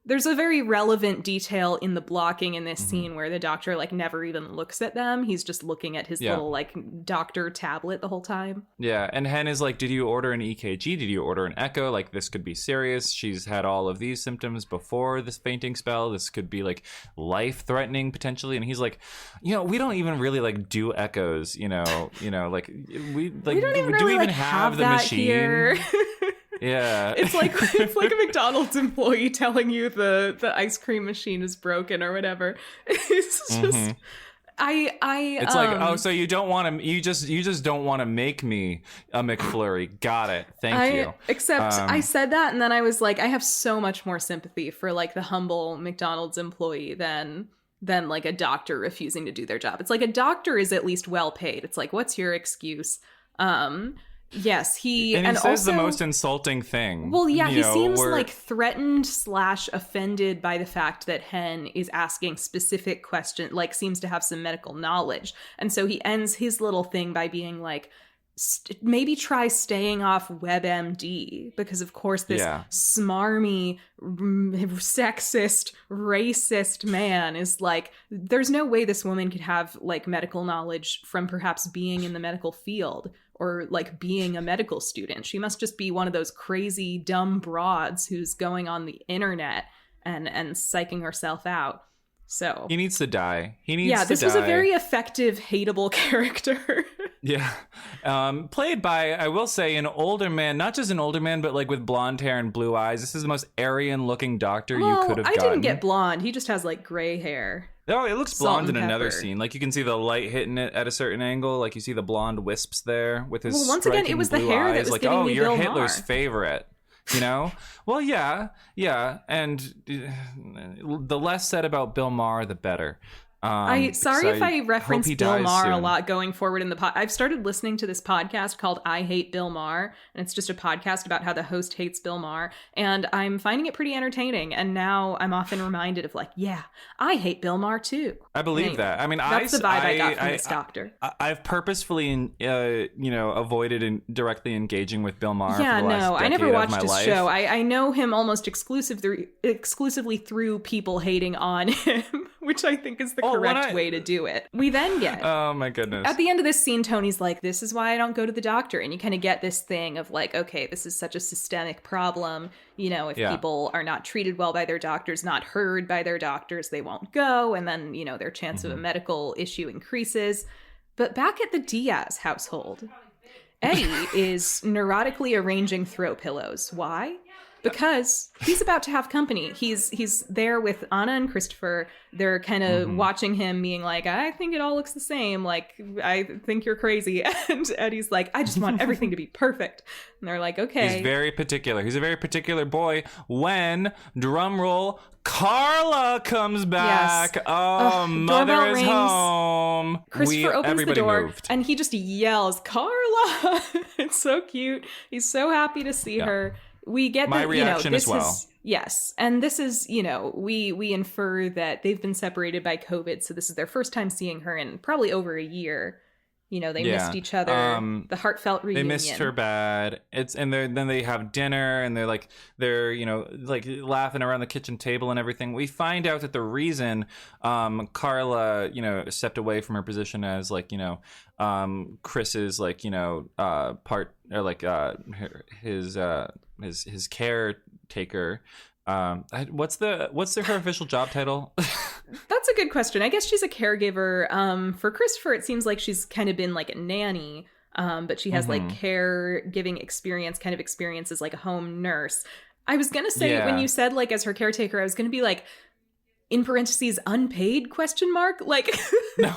there's a very relevant detail in the blocking in this scene where the doctor like never even looks at them. He's just looking at his little like doctor tablet the whole time. Yeah. And Hen is like, did you order an EKG? Did you order an echo? Like, this could be serious. She's had all of these symptoms before this fainting spell. This could be like life-threatening potentially. And he's like, we don't even really like do echoes, like we don't even really like have the that machine here. Yeah. It's like a McDonald's employee telling you the ice cream machine is broken or whatever. It's just it's like, so you don't want to, you just don't want to make me a McFlurry. Got it. Thank you. Except I said that, and then I was like, I have so much more sympathy for like the humble McDonald's employee than like a doctor refusing to do their job. It's like a doctor is at least well paid. It's like, what's your excuse? Yes, he says also, the most insulting thing. Well, yeah, he seems like threatened / offended by the fact that Hen is asking specific questions, like seems to have some medical knowledge. And so he ends his little thing by being like, maybe try staying off WebMD, because of course this smarmy, sexist, racist man is like, there's no way this woman could have like medical knowledge from perhaps being in the medical field or like being a medical student. She must just be one of those crazy, dumb broads who's going on the internet and psyching herself out. So he needs to die. This was a very effective, hateable character. Yeah. Played by, I will say, an older man, not just an older man, but like with blonde hair and blue eyes. This is the most Aryan looking doctor you could have gotten. I didn't get blonde. He just has like gray hair. Oh, it looks Salt blonde in and another pepper. scene. Like you can see the light hitting it at a certain angle. Like you see the blonde wisps there with his Well, once again, it was the blue hair eyes. that was like, giving oh, me you're Bill Hitler's Maher. favorite. You know? Well, yeah. And the less said about Bill Maher, the better. Sorry if I reference Bill Maher a soon. lot going forward in the pod. I've started listening to this podcast called I Hate Bill Maher, and it's just a podcast about how the host hates Bill Maher, and I'm finding it pretty entertaining. And now I'm often reminded of like, yeah, I hate Bill Maher too. I believe Anyway, that. I mean, that's the vibe I got from this doctor. I've purposefully, avoided directly engaging with Bill Maher. Yeah, for the last no, I never decade of watched my his life. show. I know him almost exclusively through people hating on him, which I think is the correct way to do it. We then get... Oh my goodness. At the end of this scene, Tony's like, this is why I don't go to the doctor. And you kind of get this thing of like, okay, this is such a systemic problem. You know, if people are not treated well by their doctors, not heard by their doctors, they won't go. And then, you know, their chance of a medical issue increases. But back at the Diaz household, Eddie is neurotically arranging throw pillows. Why? Because he's about to have company. He's there with Anna and Christopher. They're kind of watching him being like, I think it all looks the same. Like, I think you're crazy. And Eddie's like, I just want everything to be perfect. And they're like, okay. He's very particular. He's a very particular boy. When, drum roll, Carla comes back. Yes. Oh, mother doorbell is rings. home. Christopher opens the everybody door moved. and he just yells, Carla. It's so cute. He's so happy to see her. We get My reaction this as well. Yes. And this is, we infer that they've been separated by COVID. So this is their first time seeing her in probably over a year. They missed each other. The heartfelt reunion. They missed her bad. Then they have dinner and they're laughing around the kitchen table and everything. We find out that the reason Carla, stepped away from her position as Chris's part or his caretaker. What's her official job title? That's a good question. I guess she's a caregiver. For Christopher, it seems like she's kind of been like a nanny, but she has caregiving experience as like a home nurse. I was gonna say when you said as her caretaker, I was gonna be like, in parentheses, unpaid ? Like, No.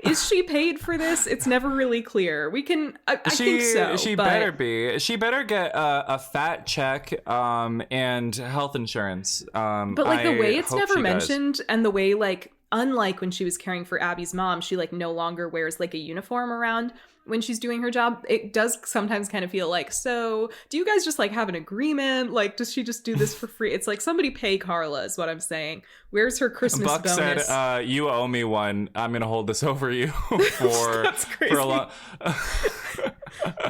Is she paid for this? It's never really clear. We can, I think so. She better be. She better get a fat check and health insurance. But the way it's never mentioned and the way unlike when she was caring for Abby's mom, she no longer wears a uniform around when she's doing her job. It does sometimes kind of feel so do you guys just have an agreement? Does she just do this for free? It's somebody pay Carla is what I'm saying. Where's her Christmas Buck bonus? said, you owe me one. I'm going to hold this over you for, That's crazy. for a long...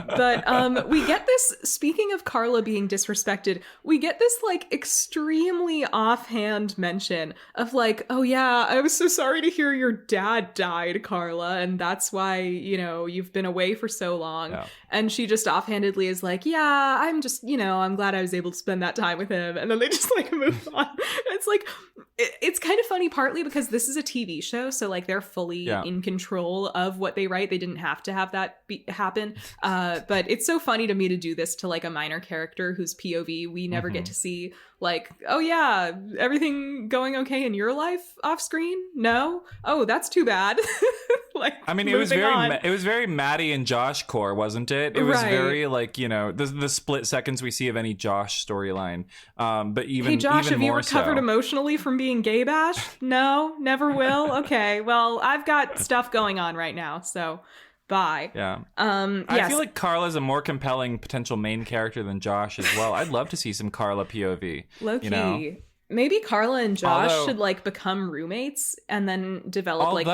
But we get this, speaking of Carla being disrespected, we get this extremely offhand mention of oh yeah, I was so sorry to hear your dad died, Carla, and that's why, you've been away for so long. Yeah. And she just offhandedly is yeah, I'm just, I'm glad I was able to spend that time with him. And then they just move on. It's it's kind of funny, partly because this is a TV show, so they're fully in control of what they write. They didn't have to have that happen. But it's so funny to me to do this to a minor character whose POV we never get to see. Oh yeah, everything going okay in your life off screen? No? Oh, that's too bad. it was very Maddie and Josh core, wasn't it? It was very the split seconds we see of any Josh storyline. But even, hey Josh, even have you more recovered so. emotionally from being gay bashed? No, never will. Okay, well, I've got stuff going on right now, so bye. Yeah. Yes. I feel like Carla's a more compelling potential main character than Josh as well. I'd love to see some Carla POV. Low key. Maybe Carla and Josh should become roommates and then develop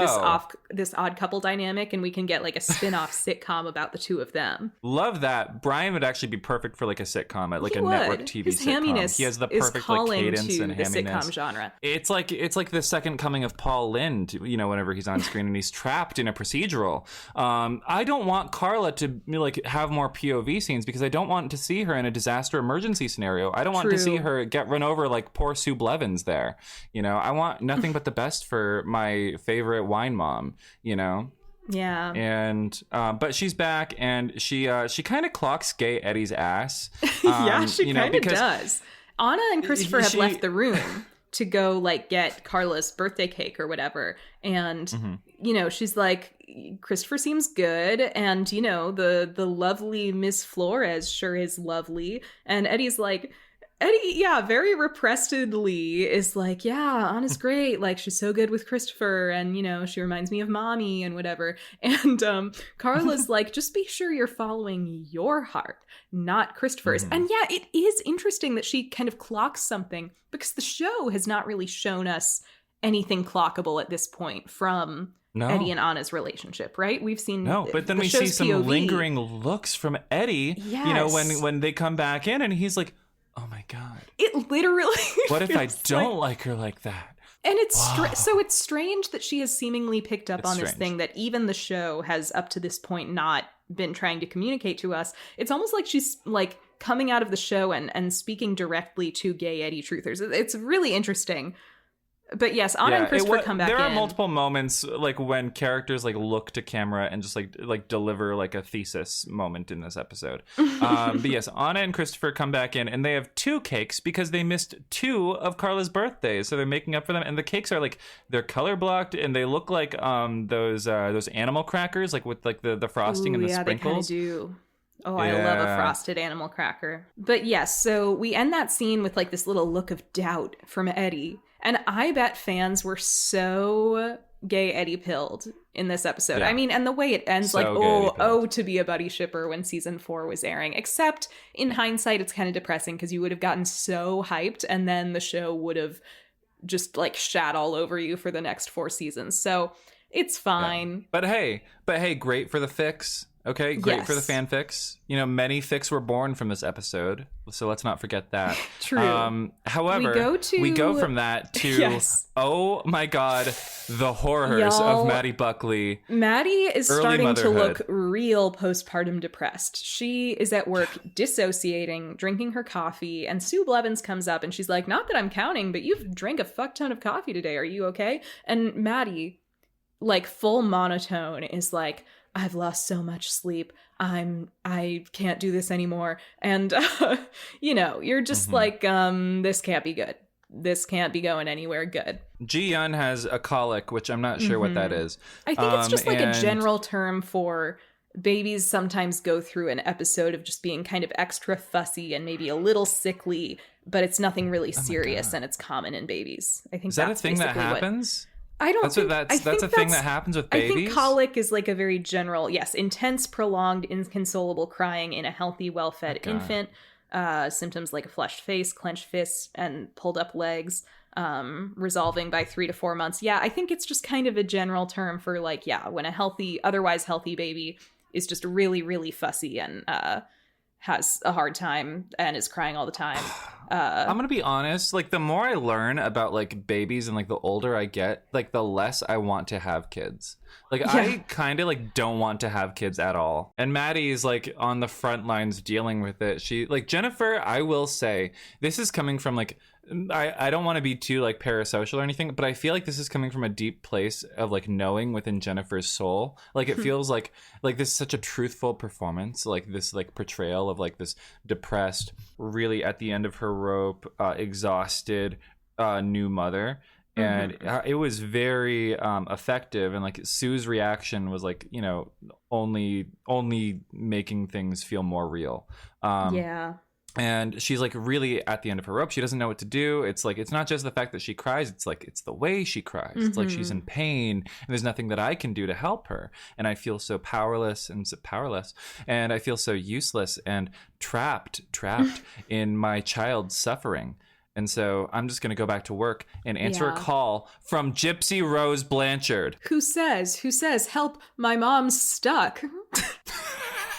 this odd couple dynamic, and we can get a spin-off sitcom about the two of them. Love that. Brian would actually be perfect for a sitcom, a network TV His sitcom. hamminess He has the is perfect calling cadence to and the hamminess. sitcom genre. It's like the second coming of Paul Lynde, whenever he's on screen and he's trapped in a procedural. I don't want Carla to have more POV scenes because I don't want to see her in a disaster emergency scenario. I don't want to see her get run over like poor Sue Blevins there. I want nothing but the best for my favorite wine mom, Yeah. And but she's back, and she kind of clocks gay Eddie's ass. Yeah, she kind of does. Anna and Christopher have left the room to go like get Carla's birthday cake or whatever. And, you know, she's like, Christopher seems good. And, you know, the lovely Miss Flores sure is lovely. And Eddie's like, very repressedly is like, yeah, Anna's great. Like, she's so good with Christopher. And, you know, she reminds me of mommy and whatever. And Carla's like, just be sure you're following your heart, not Christopher's. And yeah, it is interesting that she kind of clocks something, because the show has not really shown us anything clockable at this point from Eddie and Anna's relationship, right? We've seen but then we see some POV. Lingering looks from Eddie, you know, when they come back in, and he's like, oh my God. It literally what if I don't like her like that? And it's so it's strange that she has seemingly picked up on this thing that even the show has up to this point not been trying to communicate to us. It's almost like she's like coming out of the show and speaking directly to gay Eddie truthers. It's really interesting. But yes, Anna and Christopher come back in. There are multiple moments like when characters like look to camera and just like deliver like a thesis moment in this episode. But yes, Anna and Christopher come back in, and they have 2 cakes because they missed 2 of Carla's birthdays, so they're making up for them. And the cakes are like, they're color blocked, and they look like those animal crackers, like with like the frosting and the sprinkles. They kind of do. Oh, I love a frosted animal cracker. But yes, so we end that scene with like this little look of doubt from Eddie. And I bet fans were so gay Eddie pilled in this episode. Yeah. I mean, and the way it ends, so like, to be a buddy shipper when season 4 was airing. Except in hindsight, it's kind of depressing because you would have gotten so hyped, and then the show would have just like shat all over you for the next 4 seasons. So it's fine. Yeah. But hey, great for the fix. Okay, great for the fanfics. You know, many fics were born from this episode, so let's not forget that. True. However, we go from that to, oh my God, the horrors of Maddie Buckley. Maddie is starting to look real postpartum depressed. She is at work dissociating, drinking her coffee, and Sue Blevins comes up and she's like, not that I'm counting, but you've drank a fuck ton of coffee today. Are you okay? And Maddie, like full monotone, is like, I've lost so much sleep. I can't do this anymore. And, you know, you're just like, this can't be good. This can't be going anywhere good. Ji-Yun has a colic, which I'm not sure what that is. I think it's just like a general term for babies sometimes go through an episode of just being kind of extra fussy and maybe a little sickly, but it's nothing really serious, and it's common in babies. I think is that a thing that happens? I don't think that's a thing that happens with babies. I think colic is like a very general, intense, prolonged, inconsolable crying in a healthy, well-fed infant. Symptoms like a flushed face, clenched fists, and pulled up legs, resolving by 3 to 4 months. Yeah, I think it's just kind of a general term for like, when a otherwise healthy baby is just really, really fussy and has a hard time and is crying all the time. I'm gonna be honest, like the more I learn about like babies and like the older I get, like the less I want to have kids. Like I kind of like don't want to have kids at all. And Maddie is like on the front lines dealing with it. She like Jennifer, I will say this is coming from like, I don't want to be too like parasocial or anything, but I feel like this is coming from a deep place of like knowing within Jennifer's soul. Like it feels like this is such a truthful performance, like this like portrayal of like this depressed, really at the end of her rope, exhausted new mother. And it was very effective, and like Sue's reaction was like, you know, only making things feel more real. And she's like really at the end of her rope. She doesn't know what to do. It's like, it's not just the fact that she cries. It's like, it's the way she cries. It's like she's in pain and there's nothing that I can do to help her. And I feel so powerless. And I feel so useless and trapped in my child's suffering. And so I'm just going to go back to work and answer a call from Gypsy Rose Blanchard. Who says, help, my mom's stuck.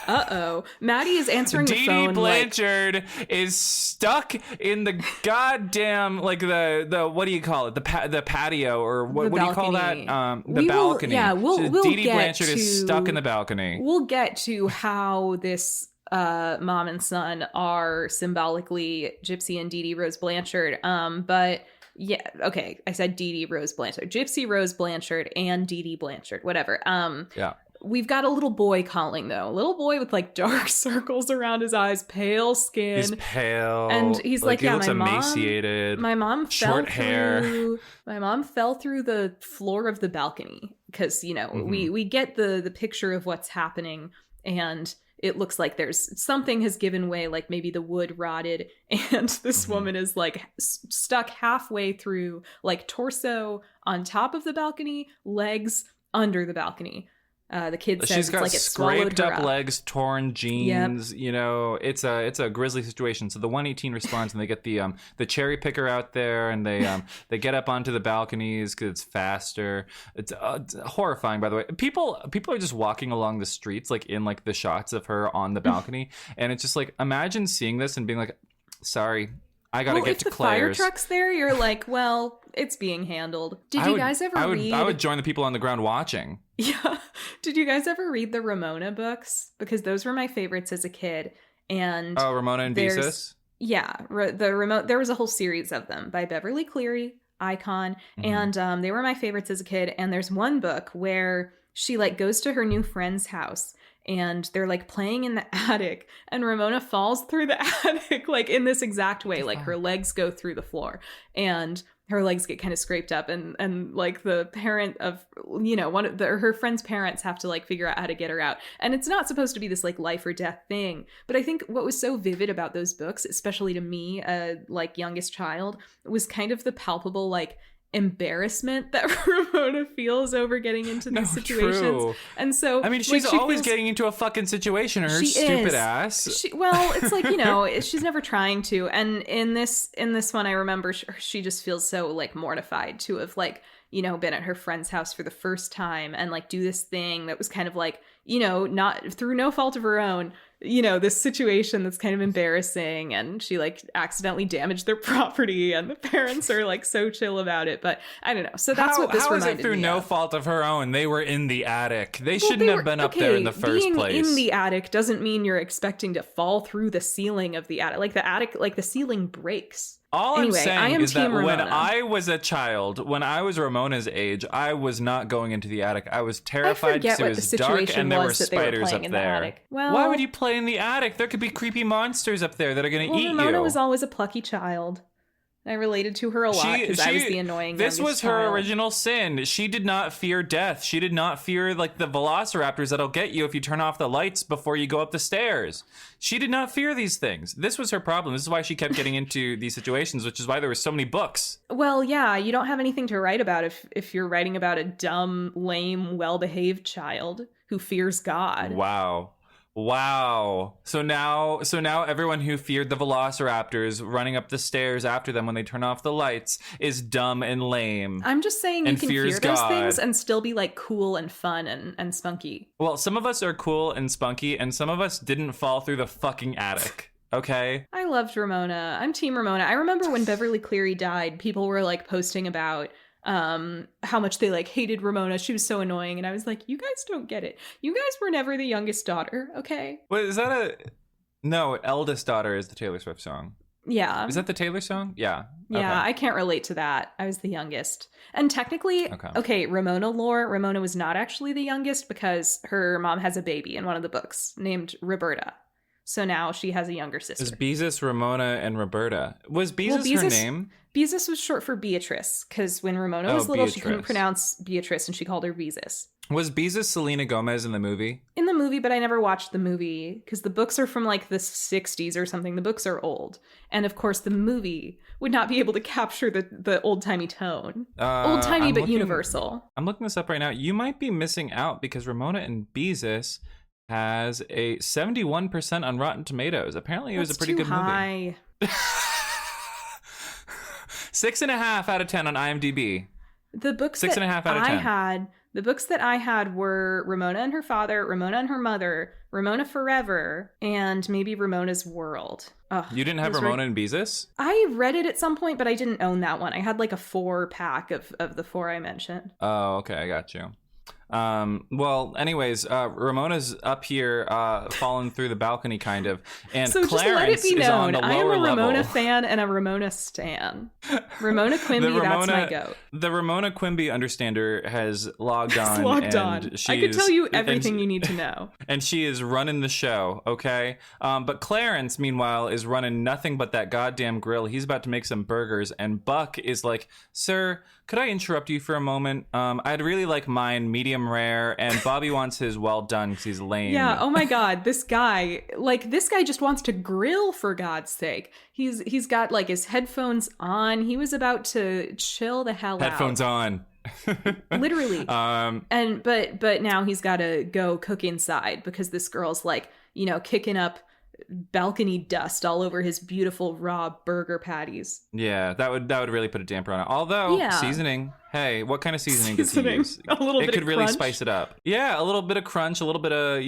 Uh-oh. Maddie is answering the phone. Dee Blanchard is stuck in the goddamn, like the what do you call it? The patio, or what do you call that? The balcony. We'll Dee Blanchard is stuck in the balcony. We'll get to how this mom and son are symbolically Gypsy and Dee Rose Blanchard. But Yeah, okay. I said Dee Dee Rose Blanchard. Gypsy Rose Blanchard and Dee Dee Blanchard, whatever. Yeah. We've got a little boy calling, though. A little boy with like dark circles around his eyes, pale skin. He's pale. And he's like, he yeah, looks emaciated. My mom short hair. My mom fell through the floor of the balcony because, you know, we get the picture of what's happening, and it looks like there's something has given way, like maybe the wood rotted, and this woman is like stuck halfway through, like torso on top of the balcony, legs under the balcony. The kid says she's got it's like it scraped swallowed her up legs, torn jeans. Yep. You know, it's a grisly situation. So the 118 responds, and they get the cherry picker out there, and they get up onto the balconies because it's faster. It's horrifying, by the way. People are just walking along the streets, like in like the shots of her on the balcony, and it's just like, imagine seeing this and being like, sorry, I gotta get to Claire's. If the fire truck's there, you're like, well, it's being handled. Did you guys ever read? I would join the people on the ground watching. Yeah. Did you guys ever read the Ramona books? Because those were my favorites as a kid. And Ramona and Beezus? Yeah. There was a whole series of them by Beverly Cleary, Icon. And they were my favorites as a kid. And there's one book where she like goes to her new friend's house, and they're like playing in the attic, and Ramona falls through the attic like in this exact way. Like her legs go through the floor, and her legs get kind of scraped up, and like the parent of, you know, her friend's parents have to like figure out how to get her out. And it's not supposed to be this like life or death thing. But I think what was so vivid about those books, especially to me, like youngest child, was kind of the palpable like embarrassment that Ramona feels over getting into these situations. True. And so I mean, she's always getting into a fucking situation, her stupid ass. Well, it's like, you know, she's never trying to. And in this one, I remember she just feels so like mortified to have like, you know, been at her friend's house for the first time and like do this thing that was kind of like, you know, not through no fault of her own, you know, this situation that's kind of embarrassing, and she like accidentally damaged their property, and the parents are like so chill about it. But I don't know. So that's what this reminded me of. How is it through no fault of her own? They were in the attic. They shouldn't have been up there in the first place. Being in the attic doesn't mean you're expecting to fall through the ceiling of the attic. Like the attic, like the ceiling breaks. All I'm saying is that when I was a child, when I was Ramona's age, I was not going into the attic. I was terrified because it was dark and there were spiders up there. Well, why would you play in the attic? There could be creepy monsters up there that are going to eat you. Ramona was always a plucky child. I related to her a lot because I was the annoying This was her child. original sin. She did not fear death. She did not fear like the velociraptors that'll get you if you turn off the lights before you go up the stairs. She did not fear these things. This was her problem. This is why she kept getting into these situations, which is why there were so many books. Well, yeah, you don't have anything to write about if you're writing about a dumb, lame, well-behaved child who fears God. Wow. So now everyone who feared the velociraptors running up the stairs after them when they turn off the lights is dumb and lame. I'm just saying you can fear those things and still be like cool and fun and spunky. Well, some of us are cool and spunky, and some of us didn't fall through the fucking attic. Okay? I loved Ramona. I'm Team Ramona. I remember when Beverly Cleary died, people were like posting about how much they like hated Ramona. She was so annoying, and I was like, you guys don't get it. You guys were never the youngest daughter, okay? Wait, is that no, eldest daughter is the Taylor Swift song. Yeah. Is that the Taylor song? Yeah. Yeah, okay. I can't relate to that. I was the youngest. And technically, okay, Ramona lore, Ramona was not actually the youngest because her mom has a baby in one of the books named Roberta. So now she has a younger sister. Is Beezus, Ramona, and Roberta? Was Beezus her name? Beezus was short for Beatrice, because when Ramona was little, she couldn't pronounce Beatrice, and she called her Beezus. Was Beezus Selena Gomez in the movie? In the movie, but I never watched the movie, because the books are from like the 60s or something. The books are old. And of course, the movie would not be able to capture the old-timey tone. Old-timey, but universal. I'm looking this up right now. You might be missing out, because Ramona and Beezus has a 71% on Rotten Tomatoes. Apparently, it was a pretty good movie. 6.5 out of 10 on IMDb. The books 6.5 out of 10. The books that I had were Ramona and Her Father, Ramona and Her Mother, Ramona Forever, and maybe Ramona's World. You didn't have Ramona and Beezus? I read it at some point, but I didn't own that one. I had like a 4-pack of the 4 I mentioned. Oh, okay. I got you. Well, anyways, Ramona's up here, falling through the balcony, kind of, and So Clarence just let it be is on known, the I am lower a Ramona level. fan and a Ramona stan. Ramona Quimby, that's my goat. The Ramona Quimby understander has logged on. I could tell you everything you need to know. And she is running the show, okay? But Clarence, meanwhile, is running nothing but that goddamn grill. He's about to make some burgers, and Buck is like, "Sir, could I interrupt you for a moment? I'd really like mine medium rare, and Bobby wants his well done because he's lame." Yeah, oh my god, this guy just wants to grill, for God's sake. He's got like his headphones on. He was about to chill the hell out. Headphones on. Literally. But now he's got to go cook inside because this girl's like, kicking up balcony dust all over his beautiful raw burger patties. Yeah, that would really put a damper on it. Although seasoning, hey, what kind of seasoning does he use? A little bit it could of really crunch. spice it up. Yeah, a little bit of crunch, a little bit of,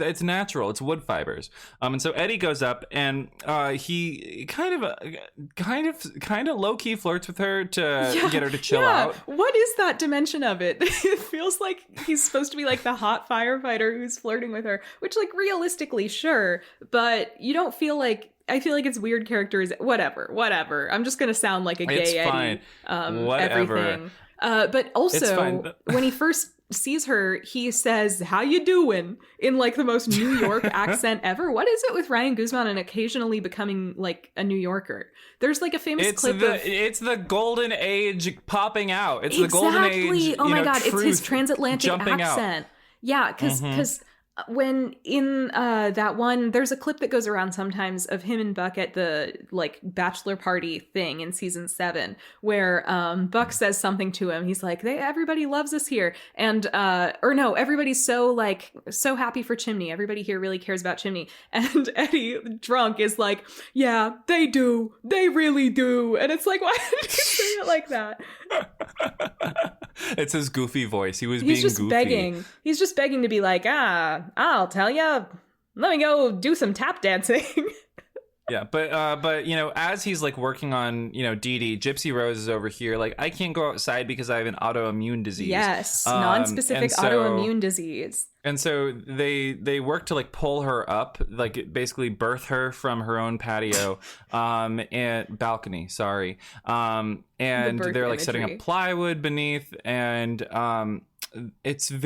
it's natural. It's wood fibers. And so Eddie goes up and he kind of low key flirts with her to get her to chill out. What is that dimension of it? It feels like he's supposed to be like the hot firefighter who's flirting with her, which like realistically, sure, but you don't feel like. I feel like it's weird characters. Whatever. I'm just gonna sound like a gay it's Eddie. Fine. Whatever. Everything. But also, when he first sees her, he says, "How you doing?" in like the most New York accent ever. What is it with Ryan Guzman and occasionally becoming like a New Yorker? There's like a famous clip of... It's the golden age popping out. It's exactly. the golden age. Oh my god, it's his transatlantic accent. Out. Yeah, because when in that one, there's a clip that goes around sometimes of him and Buck at the like bachelor party thing in season 7 where Buck says something to him. He's like, everybody loves us here. And everybody's so happy for Chimney. Everybody here really cares about Chimney. And Eddie, drunk, is like, yeah, they do. They really do. And it's like, why did you say it like that? It's his goofy voice. He's being just goofy. Begging. He's just begging to be like, I'll tell ya. Let me go do some tap dancing. Yeah, but as he's like working on, Dee Dee, Gypsy Rose is over here. Like, I can't go outside because I have an autoimmune disease. Yes, non-specific autoimmune disease. And so they work to like pull her up, like basically birth her from her own patio, and balcony. Sorry, and they're like setting up plywood beneath, and it's a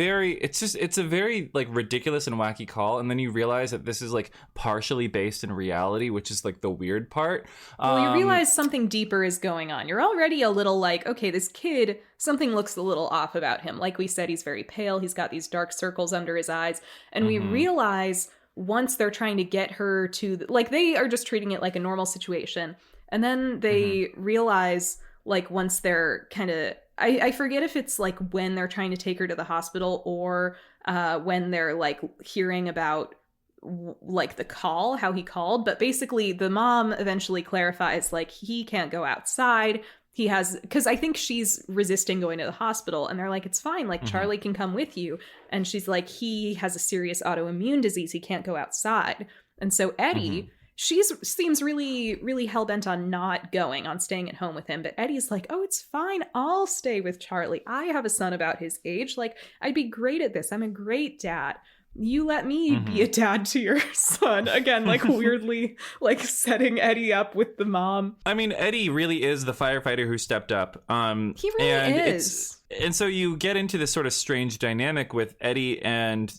very like ridiculous and wacky call, and then you realize that this is like partially based in reality, which is like the weird part. Well, you realize something deeper is going on. You're already a little like, okay, this kid, something looks a little off about him. Like we said, he's very pale. He's got these dark circles under his eyes, and we realize once they're trying to get her to they are just treating it like a normal situation, and then they realize like once they're kind of I forget if it's like when they're trying to take her to the hospital or when they're like hearing about like the call, how he called. But basically the mom eventually clarifies like he can't go outside. He has, because I think she's resisting going to the hospital, and they're like, it's fine. Like Charlie can come with you. And she's like, he has a serious autoimmune disease. He can't go outside. And so Eddie, she seems really, really hell-bent on not going, on staying at home with him. But Eddie's like, oh, it's fine. I'll stay with Charlie. I have a son about his age. Like, I'd be great at this. I'm a great dad. You let me be a dad to your son. Again, like weirdly, like setting Eddie up with the mom. I mean, Eddie really is the firefighter who stepped up. He really is. And so you get into this sort of strange dynamic with Eddie and,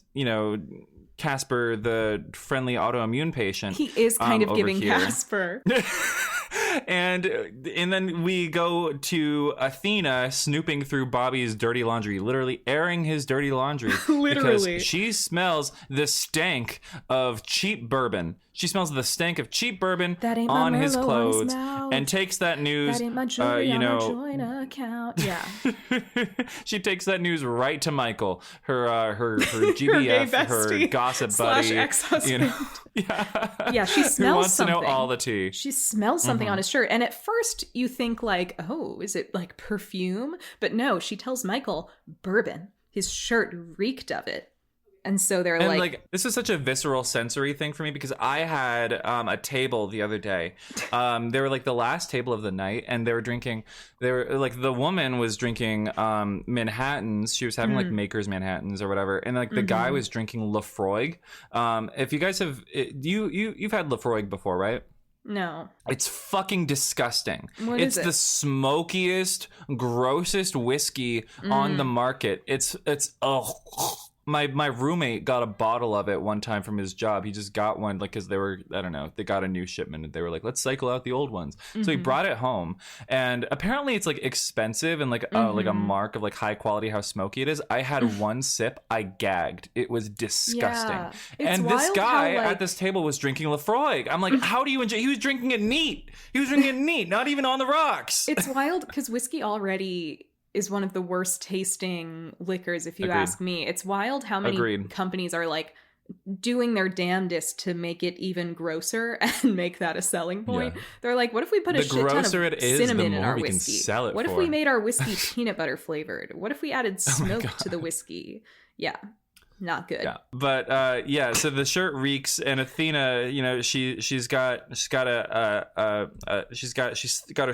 Casper, the friendly autoimmune patient. He is kind of giving here. Casper. And then we go to Athena snooping through Bobby's dirty laundry, literally airing his dirty laundry. Literally. Because she smells the stank of cheap bourbon. She smells the stank of cheap bourbon on his clothes and takes that news, that ain't my jewelry on her joint account. Yeah. She takes that news right to Michael, her GBF, her gossip buddy. Ex-husband. Yeah, she smells who wants something. to know all the tea. She smells something on his shirt. And at first you think like, oh, is it like perfume? But no, she tells Michael, bourbon. His shirt reeked of it. And so they're And like this is such a visceral sensory thing for me because I had a table the other day. They were like the last table of the night, and they were drinking. They were like the woman was drinking Manhattans. She was having like Maker's Manhattans or whatever, and like the guy was drinking Lafroig. If you guys have you've had Lafroig before, right? No. It's fucking disgusting. It's the smokiest, grossest whiskey on the market. It's My roommate got a bottle of it one time from his job. He just got one, like, because they were, I don't know, they got a new shipment and they were like, let's cycle out the old ones. So he brought it home, and apparently it's like expensive and like a mark of like high quality how smoky it is. I had one sip, I gagged. It was disgusting. Yeah. And this guy at this table was drinking Lafroig. I'm like, how do you enjoy? He was drinking it neat. Not even on the rocks. It's wild because whiskey already is one of the worst tasting liquors, if you ask me. It's wild how many companies are like doing their damnedest to make it even grosser and make that a selling point. Yeah. They're like, what if we put a shit ton of cinnamon in our whiskey? What if we made our whiskey peanut butter flavored? What if we added smoke to the whiskey? Yeah. Not good. Yeah. But so the shirt reeks, and Athena, she's got her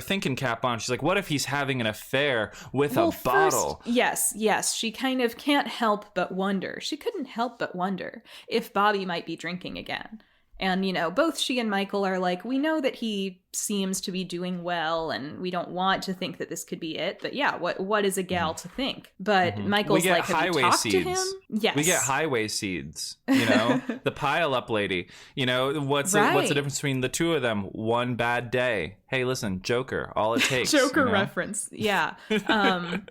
thinking cap on. She's like, what if he's having an affair with a bottle? Yes. She kind of can't help but wonder. She couldn't help but wonder if Bobby might be drinking again. And, both she and Michael are like, we know that he seems to be doing well, and we don't want to think that this could be it. But yeah, what is a gal to think? But Michael's like, have you talked to him? Yes. We get highway seeds, the pile up lady. What's the difference between the two of them? One bad day. Hey, listen, Joker, all it takes. Joker reference. Yeah. And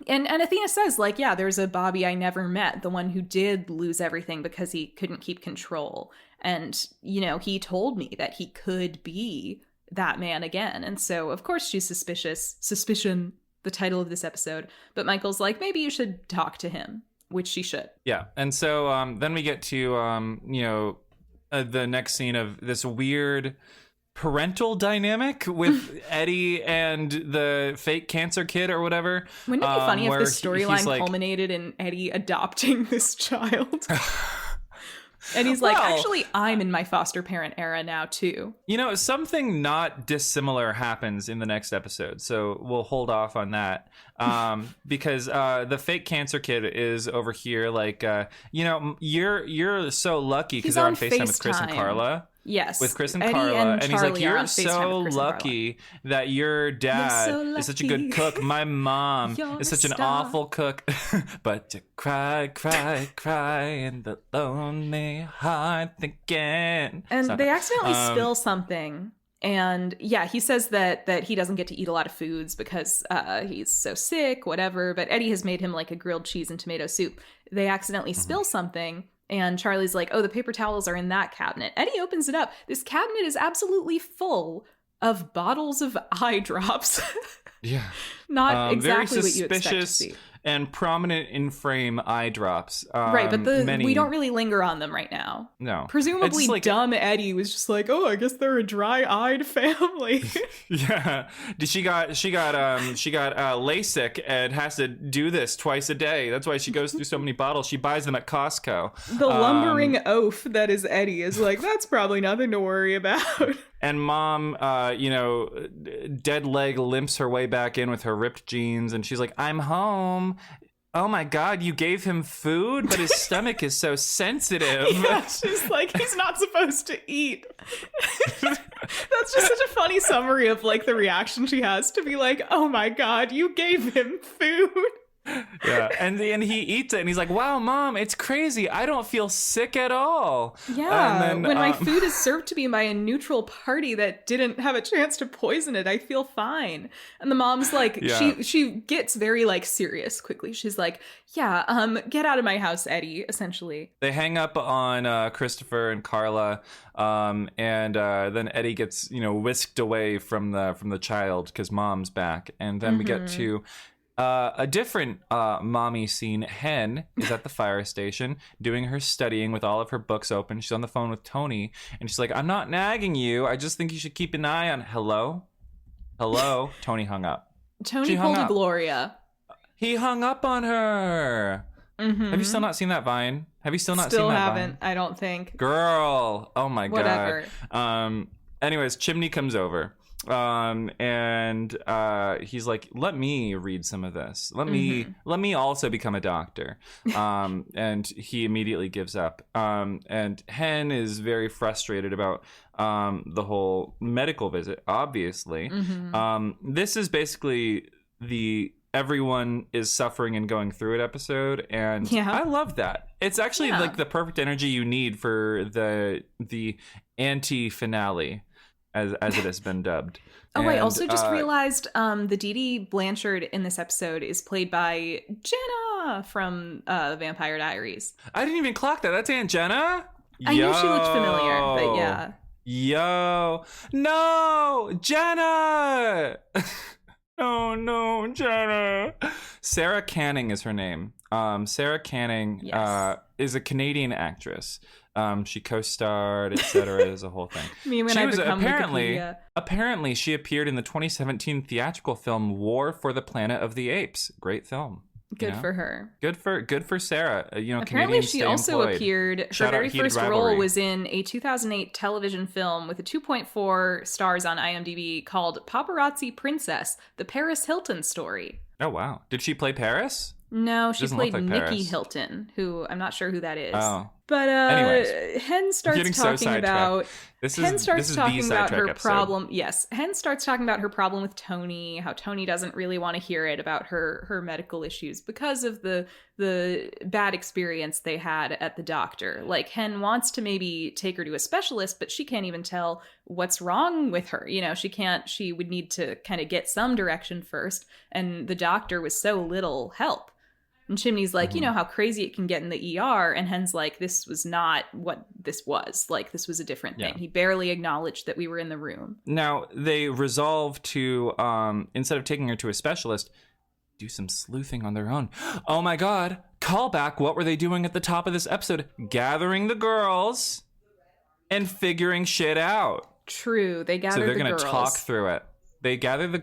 Athena says, like, yeah, there's a Bobby I never met, the one who did lose everything because he couldn't keep control. And, he told me that he could be that man again. And so, of course, she's suspicious. Suspicion, the title of this episode. But Michael's like, maybe you should talk to him, which she should. Yeah. And so then we get to, the next scene of this weird parental dynamic with Eddie and the fake cancer kid or whatever. Wouldn't it be funny if this storyline culminated in Eddie adopting this child? And he's like, actually, I'm in my foster parent era now, too. Something not dissimilar happens in the next episode. So we'll hold off on that. Because the fake cancer kid is over here like, you're so lucky because they're on FaceTime with Chris and Carla. Yes. With Chris and Carla. And he's like, you're so lucky that your dad is such a good cook. My mom is such an awful cook. But to cry in the lonely heart again. And they accidentally spill something. And yeah, he says that he doesn't get to eat a lot of foods because he's so sick, whatever. But Eddie has made him like a grilled cheese and tomato soup. They accidentally spill something. And Charlie's like, oh, the paper towels are in that cabinet. Eddie opens it up. This cabinet is absolutely full of bottles of eye drops. Yeah. Not exactly what you expect to see. And prominent in frame eye drops. Right, but we don't really linger on them right now. No. Presumably dumb Eddie was just like, oh, I guess they're a dry-eyed family. Yeah. She got LASIK and has to do this twice a day. That's why she goes through so many bottles. She buys them at Costco. The lumbering oaf that is Eddie is like, that's probably nothing to worry about. And mom, dead leg limps her way back in with her ripped jeans. And she's like, I'm home. Oh my God, you gave him food, but his stomach is so sensitive. Yeah, she's like, he's not supposed to eat. That's just such a funny summary of like the reaction she has to be like, oh my God, you gave him food. Yeah, and he eats it, and he's like, wow, Mom, it's crazy. I don't feel sick at all. Yeah, and then, when my food is served to me by a neutral party that didn't have a chance to poison it, I feel fine. And the mom's like, she gets very, like, serious quickly. She's like, yeah, get out of my house, Eddie, essentially. They hang up on Christopher and Carla, and then Eddie gets, whisked away from the child because Mom's back. And then we get to a different mommy scene. Hen is at the fire station doing her studying with all of her books open. She's on the phone with Tony, and she's like, I'm not nagging you. I just think you should keep an eye on... Hello? Tony hung up. Tony pulled a Gloria. He hung up on her. Have you still not seen that Vine? Have you still not Still seen that haven't, Vine? I don't think. Girl, oh my Whatever. God. Anyways, Chimney comes over. And he's like, let me read some of this. Let me also become a doctor. And he immediately gives up. And Hen is very frustrated about the whole medical visit, obviously. This is basically the everyone is suffering and going through it episode, and I love that. It's actually like the perfect energy you need for the anti-finale, as it has been dubbed. Oh, I also just realized the Dee Dee Blanchard in this episode is played by Jenna from Vampire Diaries. I didn't even clock that. That's Aunt Jenna? I knew she looked familiar, but yeah. Yo. No! Jenna! Oh, no, Jenna. Sarah Canning is her name. Sarah Canning is a Canadian actress. She co-starred, etc. as a whole thing. Me when I become Wikipedia. Apparently, she appeared in the 2017 theatrical film War for the Planet of the Apes. Great film. Good for her. Good for Sarah. Apparently, Canadians she stay also employed. appeared. Her Shout very out Heated first Rivalry. role was in a 2008 television film with a 2.4 stars on IMDb called Paparazzi Princess: The Paris Hilton Story. Oh wow! Did she play Paris? No, she played like Nikki Paris. Hilton, who I'm not sure who that is. Oh. But Anyways, Hen starts talking about Hen starts talking about her episode. problem. Yes, Hen starts talking about her problem with Tony, how Tony doesn't really want to hear it about her medical issues because of the bad experience they had at the doctor. Like, Hen wants to maybe take her to a specialist, but she can't even tell what's wrong with her. She would need to kind of get some direction first, and the doctor was so little help. And Chimney's like, you know how crazy it can get in the ER. And Hen's like, this was not what this was. Like, this was a different thing. He barely acknowledged that we were in the room. Now, they resolve to, instead of taking her to a specialist, do some sleuthing on their own. Oh my God. Callback. What were they doing at the top of this episode? Gathering the girls and figuring shit out. True. They gathered the girls. So they're going to talk through it. They gather the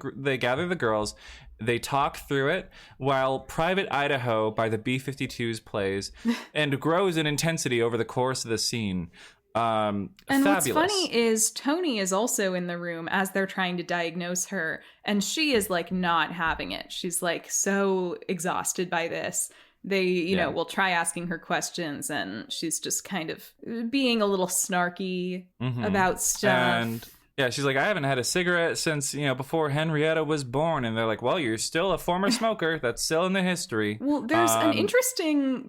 girls. They talk through it while Private Idaho by the B-52s plays and grows in intensity over the course of the scene. And fabulous. What's funny is Tony is also in the room as they're trying to diagnose her, and she is like not having it. She's like so exhausted by this. They, will try asking her questions, and she's just kind of being a little snarky about stuff. And yeah, she's like, I haven't had a cigarette since, before Henrietta was born. And they're like, well, you're still a former smoker. That's still in the history. Well, there's an interesting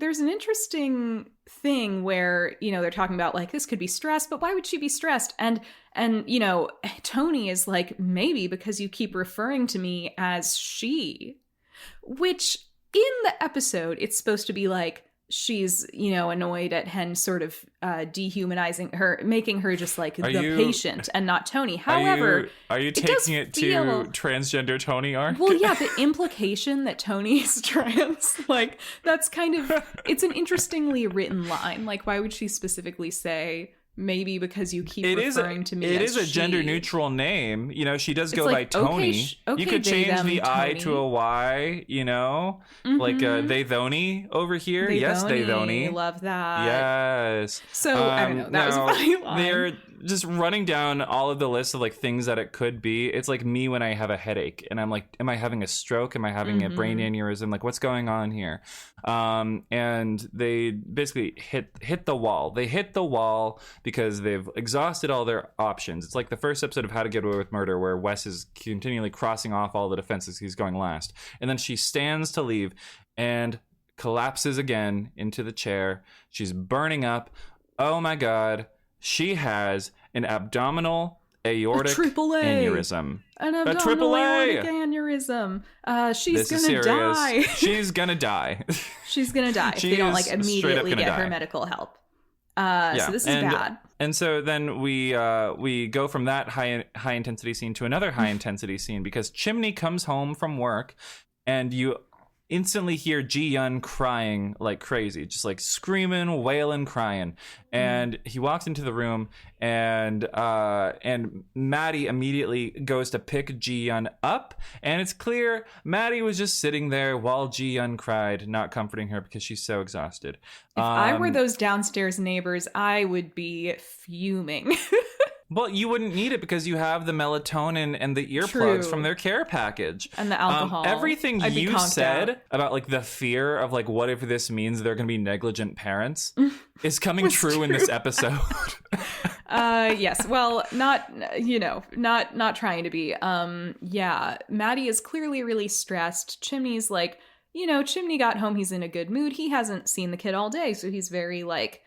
thing where, they're talking about like, this could be stress, but why would she be stressed? And Tony is like, maybe because you keep referring to me as she, which in the episode, it's supposed to be like, she's, annoyed at Hen sort of dehumanizing her, making her just like patient and not Tony. However, are you taking it to transgender Tony arc? Well, yeah, the implication that Tony is trans, like, that's kind of, it's an interestingly written line. Like, why would she specifically say, maybe because you keep referring to me as It is a she. gender neutral name. She does go like, by Tony. Okay, you could change the I Tony. to a Y, like they thony over here. They thony. Love that. Yes. So, I don't know. That was a funny line. They're just running down all of the lists of like things that it could be. It's like me when I have a headache and I'm like, am I having a stroke? Am I having a brain aneurysm? Like, what's going on here? And they basically hit the wall. They hit the wall because they've exhausted all their options. It's like the first episode of How to Get Away with Murder where Wes is continually crossing off all the defenses. He's going last. And then she stands to leave and collapses again into the chair. She's burning up. Oh my God. She has an abdominal aortic aneurysm. An abdominal aortic aneurysm. She's gonna die. She's gonna die. She's gonna die if they don't like immediately get her medical help. So this is bad. And so then we go from that high intensity scene to another high intensity scene because Chimney comes home from work, and instantly hear Ji-Yun crying like crazy, just like screaming, wailing, crying. And he walks into the room, and Maddie immediately goes to pick Ji-Yun up, and it's clear Maddie was just sitting there while Ji-Yun cried, not comforting her because she's so exhausted. If I were those downstairs neighbors, I would be fuming. Well, you wouldn't need it because you have the melatonin and the earplugs from their care package. And the alcohol. Everything you said about like the fear of like what if this means they're going to be negligent parents is coming true in this episode. Yes. Well, not trying to be. Yeah, Maddie is clearly really stressed. Chimney's like, Chimney got home. He's in a good mood. He hasn't seen the kid all day. So he's very like,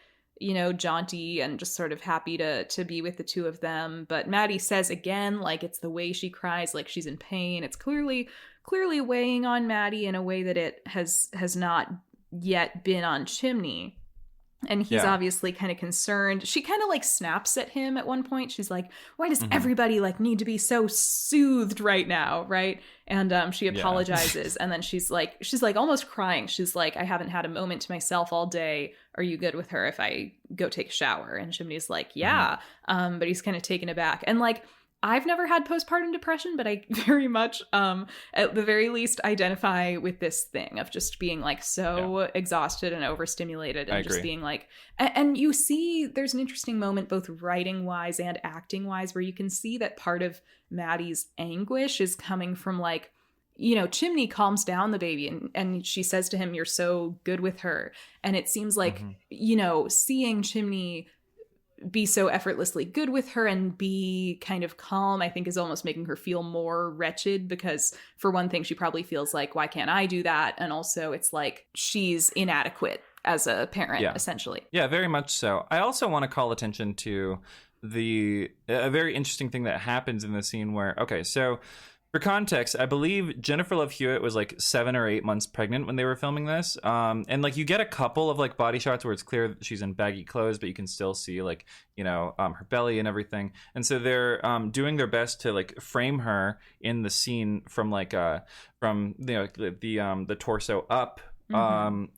jaunty and just sort of happy to be with the two of them. But Maddie says again, like, it's the way she cries, like she's in pain. It's clearly weighing on Maddie in a way that it has not yet been on Chimney. And he's obviously kind of concerned. She kind of like snaps at him at one point. She's like, why does everybody like need to be so soothed right now? Right. And she apologizes. And then she's like almost crying. She's like, I haven't had a moment to myself all day. Are you good with her if I go take a shower? And Chimney's like, yeah. But he's kind of taken aback. And like, I've never had postpartum depression, but I very much, at the very least, identify with this thing of just being like so exhausted and overstimulated and just being like, and you see there's an interesting moment both writing wise and acting wise where you can see that part of Maddie's anguish is coming from like, Chimney calms down the baby and she says to him, you're so good with her. And it seems like, seeing Chimney be so effortlessly good with her and be kind of calm, I think is almost making her feel more wretched because for one thing, she probably feels like, why can't I do that? And also it's like she's inadequate as a parent, essentially. Yeah, very much so. I also want to call attention to a very interesting thing that happens in the scene where, so for context, I believe Jennifer Love Hewitt was like 7 or 8 months pregnant when they were filming this. And like you get a couple of like body shots where it's clear that she's in baggy clothes, but you can still see like, her belly and everything. And so they're doing their best to like frame her in the scene from like the torso up. To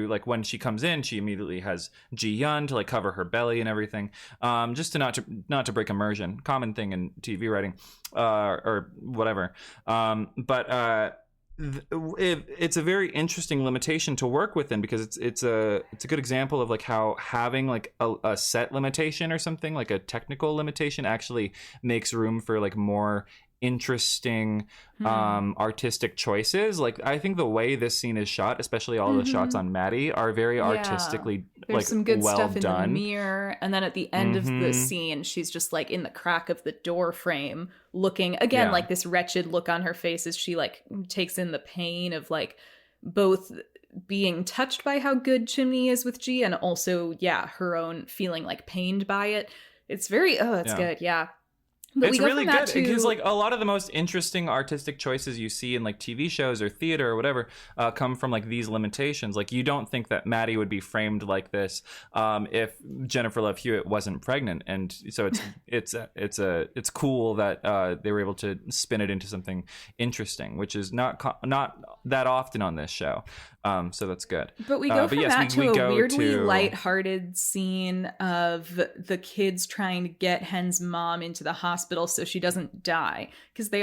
like when she comes in, she immediately has Ji-Yun to like cover her belly and everything, just to not to break immersion, common thing in TV writing, or whatever. It's a very interesting limitation to work within because it's a good example of like how having like a set limitation or something like a technical limitation actually makes room for like more interesting artistic choices. Like I think the way this scene is shot, especially all the shots on Maddie, are very artistically there's like some good well stuff done. In the mirror, and then at the end of the scene she's just like in the crack of the door frame looking again like this wretched look on her face as she like takes in the pain of like both being touched by how good Chimney is with G and also her own feeling like pained by it. It's very good. But it's really good because like a lot of the most interesting artistic choices you see in like TV shows or theater or whatever come from like these limitations. Like you don't think that Maddie would be framed like this if Jennifer Love Hewitt wasn't pregnant, and so it's cool that they were able to spin it into something interesting, which is not that often on this show. So that's good. But we go from that to a weirdly lighthearted scene of the kids trying to get Hen's mom into the hospital so she doesn't die. Because they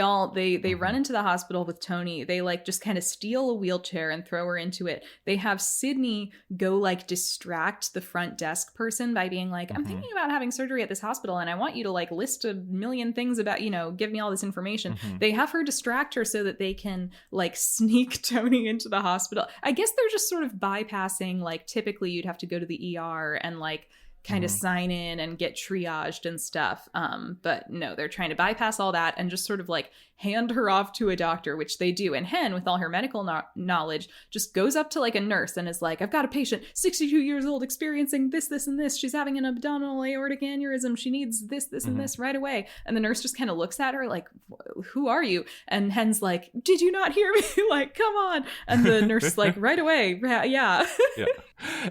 run into the hospital with Tony. They like just kind of steal a wheelchair and throw her into it. They have Sydney go like distract the front desk person by being like, I'm thinking about having surgery at this hospital and I want you to like list a million things about, give me all this information. They have her distract her so that they can like sneak Tony into the hospital. I guess they're just sort of bypassing, like typically you'd have to go to the ER and like kind of sign in and get triaged and stuff. But no, they're trying to bypass all that and just sort of like hand her off to a doctor, which they do. And Hen, with all her medical knowledge, just goes up to like a nurse and is like, I've got a patient, 62 years old, experiencing this, and this. She's having an abdominal aortic aneurysm. She needs this, and this right away. And the nurse just kind of looks at her like, who are you? And Hen's like, did you not hear me? Like, come on. And the nurse is like, right away. Yeah.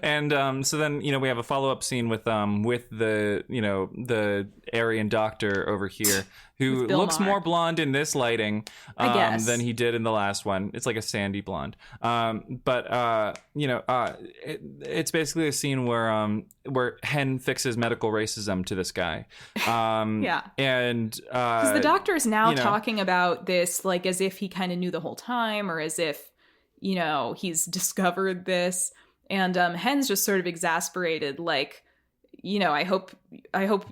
And so then, we have a follow-up scene with the, the Aryan doctor over here who With Bill looks Maher. more blonde in this lighting I guess. than he did in the last one. It's like a sandy blonde. It's basically a scene where Hen fixes medical racism to this guy. Yeah. And because the doctor is now talking about this like as if he kind of knew the whole time, or as if, he's discovered this. And Hen's just sort of exasperated, like, I hope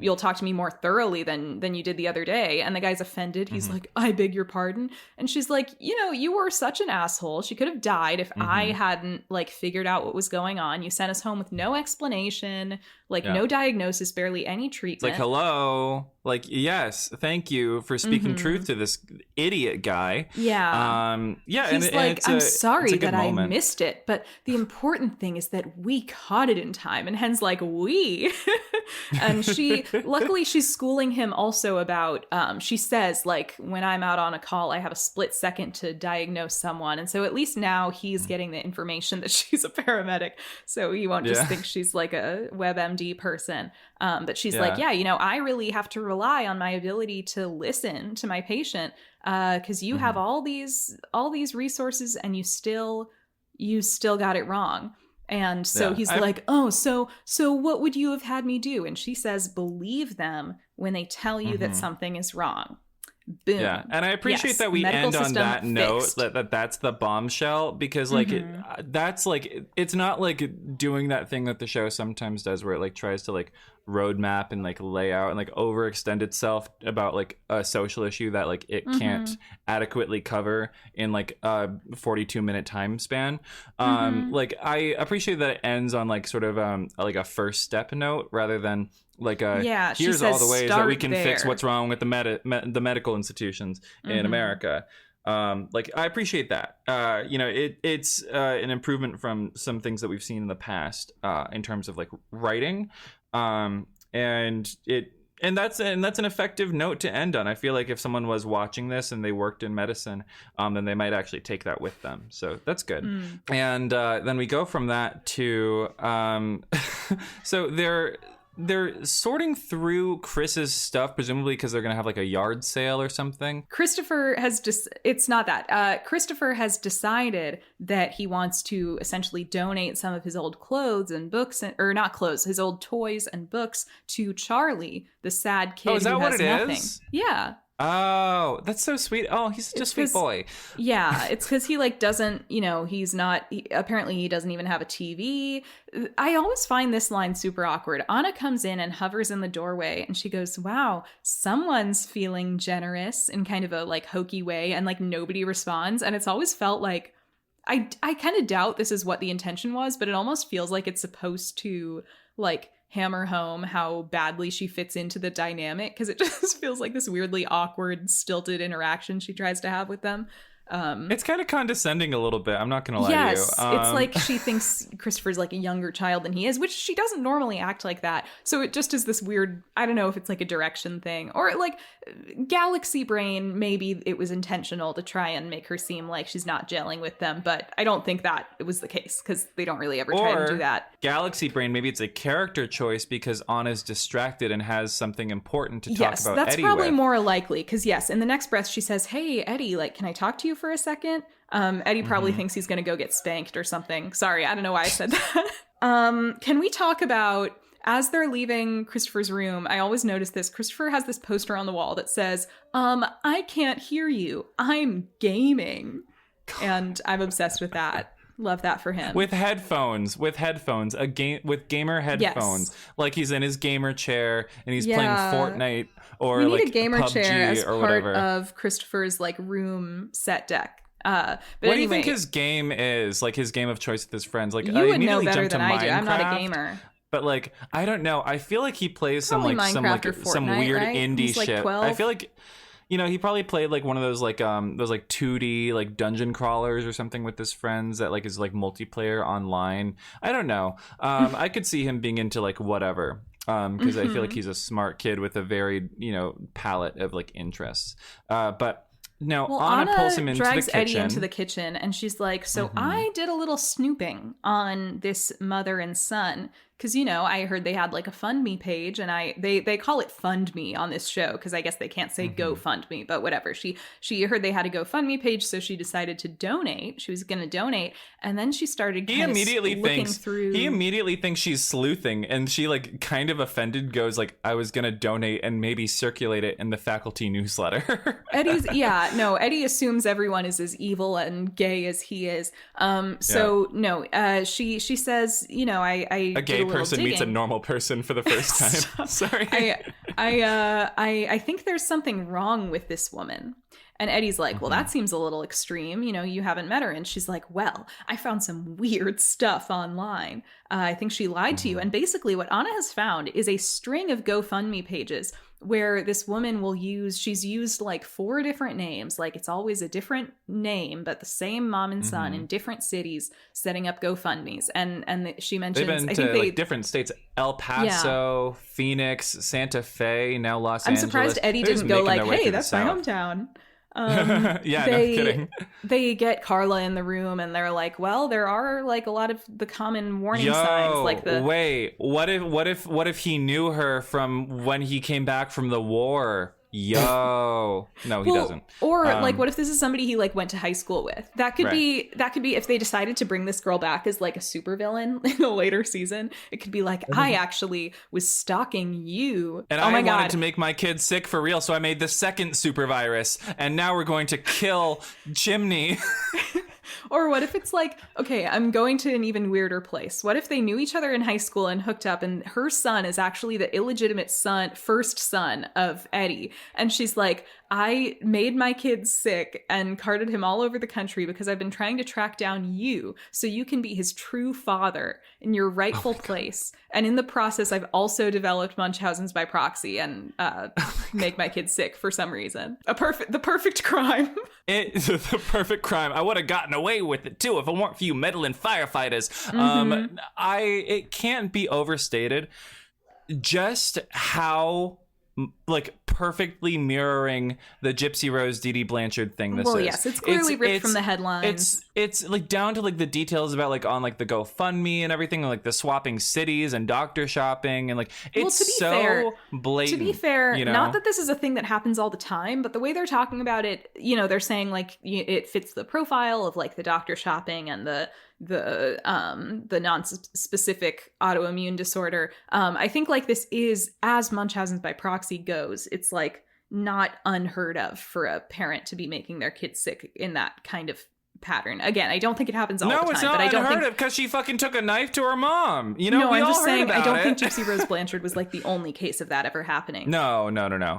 you'll talk to me more thoroughly than you did the other day. And the guy's offended. He's like, I beg your pardon. And she's like, you were such an asshole. She could have died if I hadn't like figured out what was going on. You sent us home with no explanation, like no diagnosis, barely any treatment. It's like, hello. Like, yes, thank you for speaking truth to this idiot guy. Yeah. He's like, I'm sorry that I missed it, but the important thing is that we caught it in time. And Hen's like, we. And luckily she's schooling him also about, she says, like, when I'm out on a call, I have a split second to diagnose someone. And so at least now he's getting the information that she's a paramedic. So he won't just think she's like a WebMD person. But she's like, I really have to rely on my ability to listen to my patient, because you have all these resources and you still got it wrong. And so he's like, oh, so what would you have had me do? And she says, believe them when they tell you that something is wrong. Boom. Yeah, and I appreciate that we end on that note, that's the bombshell, because like that's like, it's not like doing that thing that the show sometimes does where it like tries to like roadmap and like lay out and like overextend itself about like a social issue that like it can't adequately cover in like a 42-minute time span. Like I appreciate that it ends on like sort of like a first step note rather than like here's all the ways that we can fix what's wrong with the medical institutions in America. Like I appreciate that. It's an improvement from some things that we've seen in the past in terms of like writing. And that's an effective note to end on. I feel like if someone was watching this and they worked in medicine, then they might actually take that with them. So that's good. And then we go from that to so they're sorting through Chris's stuff, presumably because they're going to have like a yard sale or something. Christopher has it's not that. Christopher has decided that he wants to essentially donate some of his old clothes and books, or not clothes, his old toys and books to Charlie, the sad kid is that who what has it nothing. Is? Yeah. Oh, that's so sweet. Oh, he's such a sweet boy. Yeah, it's because he like doesn't, apparently he doesn't even have a TV. I always find this line super awkward. Anna comes in and hovers in the doorway and she goes, wow, someone's feeling generous in kind of a like hokey way, and like nobody responds. And it's always felt like, I kind of doubt this is what the intention was, but it almost feels like it's supposed to like hammer home how badly she fits into the dynamic, because it just feels like this weirdly awkward, stilted interaction she tries to have with them. It's kind of condescending a little bit. I'm not going to lie to you. Yes, it's like she thinks Christopher's like a younger child than he is, which she doesn't normally act like that. So it just is this weird, I don't know if it's like a direction thing or like galaxy brain. Maybe it was intentional to try and make her seem like she's not gelling with them, but I don't think that it was the case because they don't really ever try to do that. Galaxy brain, maybe it's a character choice because Anna's distracted and has something important to talk about. Yes, that's Eddie probably with. More likely because yes, in the next breath she says, "Hey Eddie, like, can I talk to you for a second?" Eddie probably thinks he's going to go get spanked or something. Sorry, I don't know why I said that. Can we talk about, as they're leaving Christopher's room, I always notice this, Christopher has this poster on the wall that says, I can't hear you, I'm gaming. And I'm obsessed with that. Love that for him. With headphones, with gamer headphones. Yes. Like he's in his gamer chair and he's playing Fortnite or we like need a gamer PUBG chair as or part whatever. Of Christopher's like room set deck. But what do you think his game is? Like his game of choice with his friends? Like you would know better than I do. I'm not a gamer. But like, I don't know. I feel like he plays some weird right? indie He's shit. Like 12. I feel like, he probably played like one of those like 2D like dungeon crawlers or something with his friends that like is like multiplayer online. I don't know. I could see him being into like whatever. Because I feel like he's a smart kid with a varied, palette of like interests. But no, Anna pulls him into the kitchen. Drags Eddie into the kitchen and she's like, so I did a little snooping on this mother and son because I heard they had like a fund me page, and they call it fund me on this show because I guess they can't say go fund me, but whatever. She heard they had a GoFundMe page, so she decided to donate. She was going to donate, and then she started He immediately thinks she's sleuthing, and she like kind of offended goes like, I was going to donate and maybe circulate it in the faculty newsletter. Eddie assumes everyone is as evil and gay as he is. She says, a gay person meets a normal person for the first time. Sorry. I think there's something wrong with this woman. And Eddie's like, well, that seems a little extreme. You haven't met her. And she's like, well, I found some weird stuff online. I think she lied to you. And basically what Anna has found is a string of GoFundMe pages where this woman she's used like 4 different names. Like it's always a different name, but the same mom and son in different cities setting up GoFundMes. And she mentions, they've been to like different states, El Paso, Phoenix, Santa Fe, now Los Angeles. I'm surprised Eddie didn't go like, hey, that's my hometown. No kidding. They get Carla in the room and they're like, well, there are like a lot of the common warning signs, like what if he knew her from when he came back from the war? No, he doesn't. Or like, what if this is somebody he like went to high school with? That could be if they decided to bring this girl back as like a supervillain in a later season. It could be like, I actually was stalking you, and I wanted to make my kids sick for real, so I made the second super virus, and now we're going to kill Chimney. Or what if it's like, okay, I'm going to an even weirder place. What if they knew each other in high school and hooked up, and her son is actually the illegitimate first son of Eddie. And she's like, I made my kid sick and carted him all over the country because I've been trying to track down you so you can be his true father in your rightful place. And in the process, I've also developed Munchausen's by proxy and make my kid sick for some reason. The perfect crime. It's the perfect crime. I would have gotten away with it too if it weren't for you meddling firefighters. It can't be overstated just how like perfectly mirroring the Gypsy Rose Dee Dee Blanchard thing this is. Well, yes, it's clearly ripped from the headlines. It's like down to like the details about like on like the GoFundMe and everything, like the swapping cities and doctor shopping, and like it's blatant. To be fair, not that this is a thing that happens all the time, but the way they're talking about it, they're saying like it fits the profile of like the doctor shopping and the non-specific autoimmune disorder. I think like this is, as Munchausen's by proxy goes, it's like not unheard of for a parent to be making their kids sick in that kind of pattern. Again, I don't think it happens all the time. No, it's not unheard of because she fucking took a knife to her mom. No, I'm just saying I don't think Gypsy Rose Blanchard was like the only case of that ever happening. No.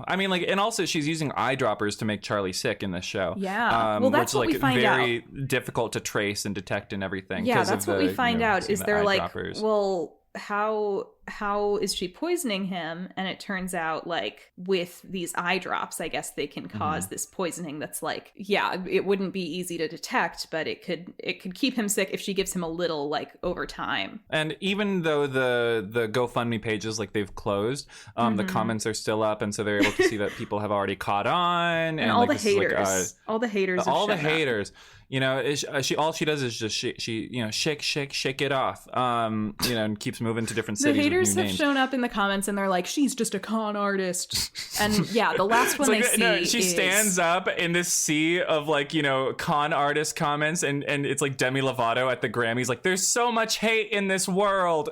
I mean, like, and also she's using eyedroppers to make Charlie sick in this show. Yeah, well, that's what we find out. Very difficult to trace and detect and everything. Yeah, that's what we find out. Is they're like, well, how is she poisoning him? And it turns out like with these eye drops, I guess they can cause this poisoning that's like, it wouldn't be easy to detect, but it could keep him sick if she gives him a little like over time. And even though the GoFundMe pages, like they've closed, the comments are still up, and so they're able to see that people have already caught on, and all like, the haters, all the haters. All she does is just shake it off, and keeps moving to different cities. The haters with new have names. Shown up in the comments, and they're like, "She's just a con artist." And the last one she stands up in this sea of like con artist comments, and it's like Demi Lovato at the Grammys, like, "There's so much hate in this world."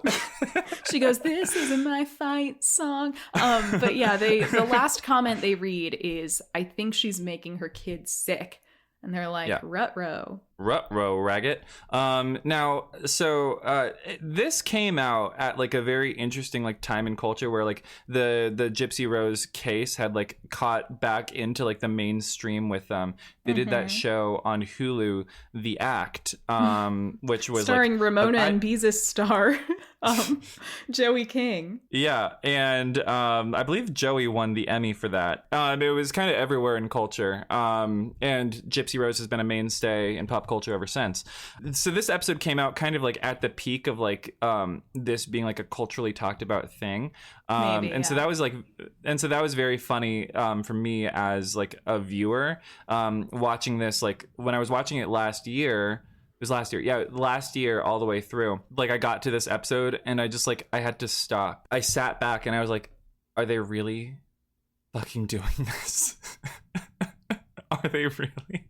She goes, "This isn't my fight song." But the last comment they read is, "I think she's making her kids sick." And they're like, Ruh-roh, Raggett. This came out at like a very interesting like time in culture where like the Gypsy Rose case had like caught back into like the mainstream with they did that show on Hulu, The Act, which was starring like, Ramona and Beezus star Joey King. Yeah, and I believe Joey won the Emmy for that. It was kind of everywhere in culture, and Gypsy Rose has been a mainstay in pop culture ever since. So this episode came out kind of like at the peak of like this being like a culturally talked about thing, so that was very funny for me as like a viewer watching this. Like when I was watching it last year, was last year. Yeah, last year all the way through. Like I got to this episode and I just like I had to stop. I sat back and I was like, are they really fucking doing this? Are they really?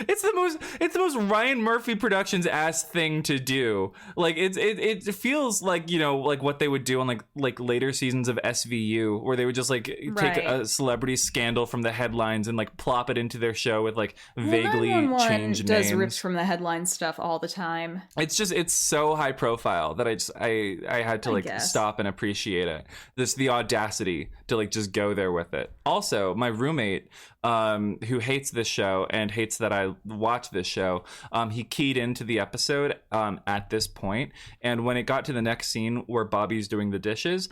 It's the most Ryan Murphy Productions ass thing to do. Like it feels like, you know, like what they would do on like later seasons of SVU, where they would just like take a celebrity scandal from the headlines and like plop it into their show with like vaguely changed names. Does rips from the headline stuff all the time. It's so high profile that I had to like stop and appreciate it. The audacity to like just go there with it. Also, my roommate, who hates this show and hates that I watch this show, he keyed into the episode at this point, and when it got to the next scene where Bobby's doing the dishes,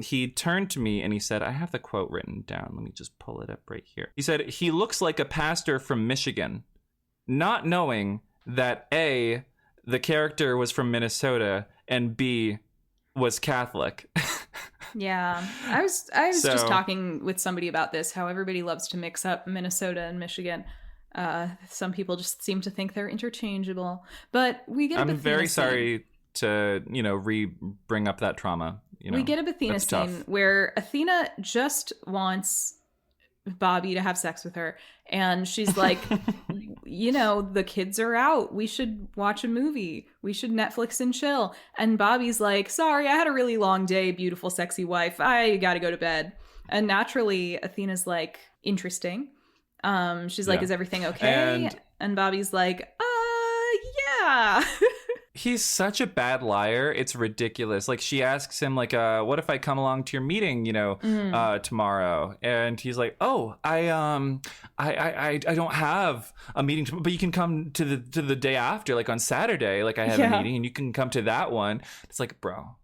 he turned to me and he said, I have the quote written down, let me just pull it up right here. He said, he looks like a pastor from Michigan, not knowing that A, the character was from Minnesota, and B, was Catholic. Yeah, I was just talking with somebody about this, how everybody loves to mix up Minnesota and Michigan. Some people just seem to think they're interchangeable, but we get I'm very sorry to, you know, bring up that trauma. You know, we get a Athena scene where Athena just wants Bobby to have sex with her, and she's like, you know, the kids are out, we should watch a movie, we should Netflix and chill. And Bobby's like, sorry, I had a really long day, beautiful sexy wife, I gotta go to bed. And naturally Athena's like, interesting. She's like, is everything okay? And Bobby's like, yeah. He's such a bad liar. It's ridiculous. Like, she asks him, like, what if I come along to your meeting, you know, tomorrow? And he's like, oh, I don't have a meeting, but you can come to the day after, like on Saturday. Like, I have a meeting and you can come to that one. It's like, bro,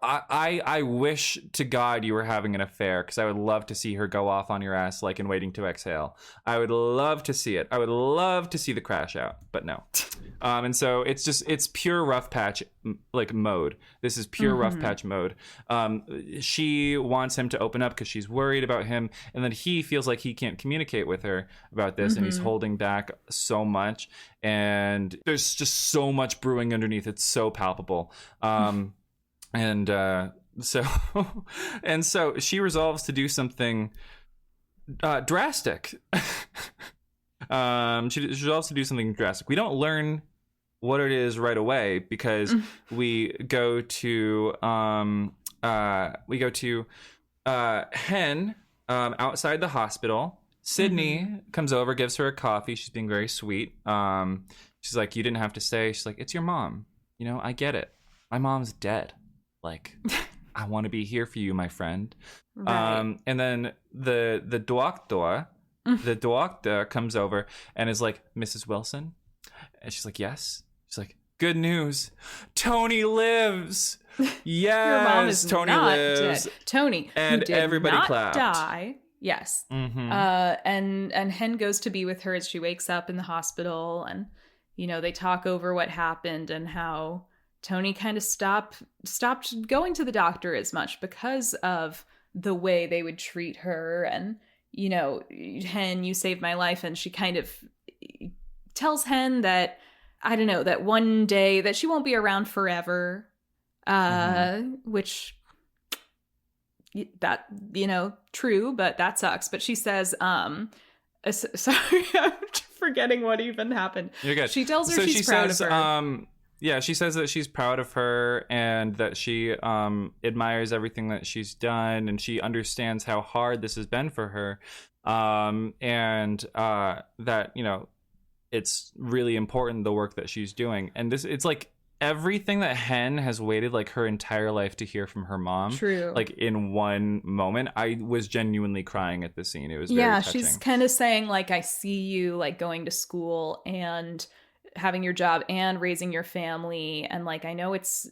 I wish to God you were having an affair, because I would love to see her go off on your ass like in Waiting to Exhale. I would love to see it. I would love to see the crash out, but no. And so it's pure rough patch like mode. This is pure rough patch mode. She wants him to open up because she's worried about him, and then he feels like he can't communicate with her about this, and he's holding back so much, and there's just so much brewing underneath. It's so palpable. And so she resolves to do something drastic. She resolves to do something drastic. We don't learn what it is right away, because we go to Hen outside the hospital. Sydney comes over, gives her a coffee. She's being very sweet. She's like, you didn't have to stay. She's like, it's your mom. You know, I get it. My mom's dead. Like, I want to be here for you, my friend. Right. And then the doctor comes over and is like, Mrs. Wilson? And she's like, yes. She's like, good news. Tony lives. Yes, your mom is Tony not lives. Dead. Tony, and who did everybody not clapped. Die. Yes. And Hen goes to be with her as she wakes up in the hospital, and you know, they talk over what happened and how Tony kind of stopped going to the doctor as much because of the way they would treat her. And, you know, Hen, you saved my life. And she kind of tells Hen that, I don't know, that one day that she won't be around forever, which that, you know, true, but that sucks. But she says, sorry, I'm forgetting what even happened. You're good. She tells her she's proud of her. Yeah, she says that she's proud of her and that she admires everything that she's done, and she understands how hard this has been for her, and that, you know, it's really important, the work that she's doing. And it's like everything that Hen has waited like her entire life to hear from her mom. True. Like in one moment, I was genuinely crying at the scene. It was very touching. She's kind of saying like, I see you like going to school and having your job and raising your family, and like, I know it's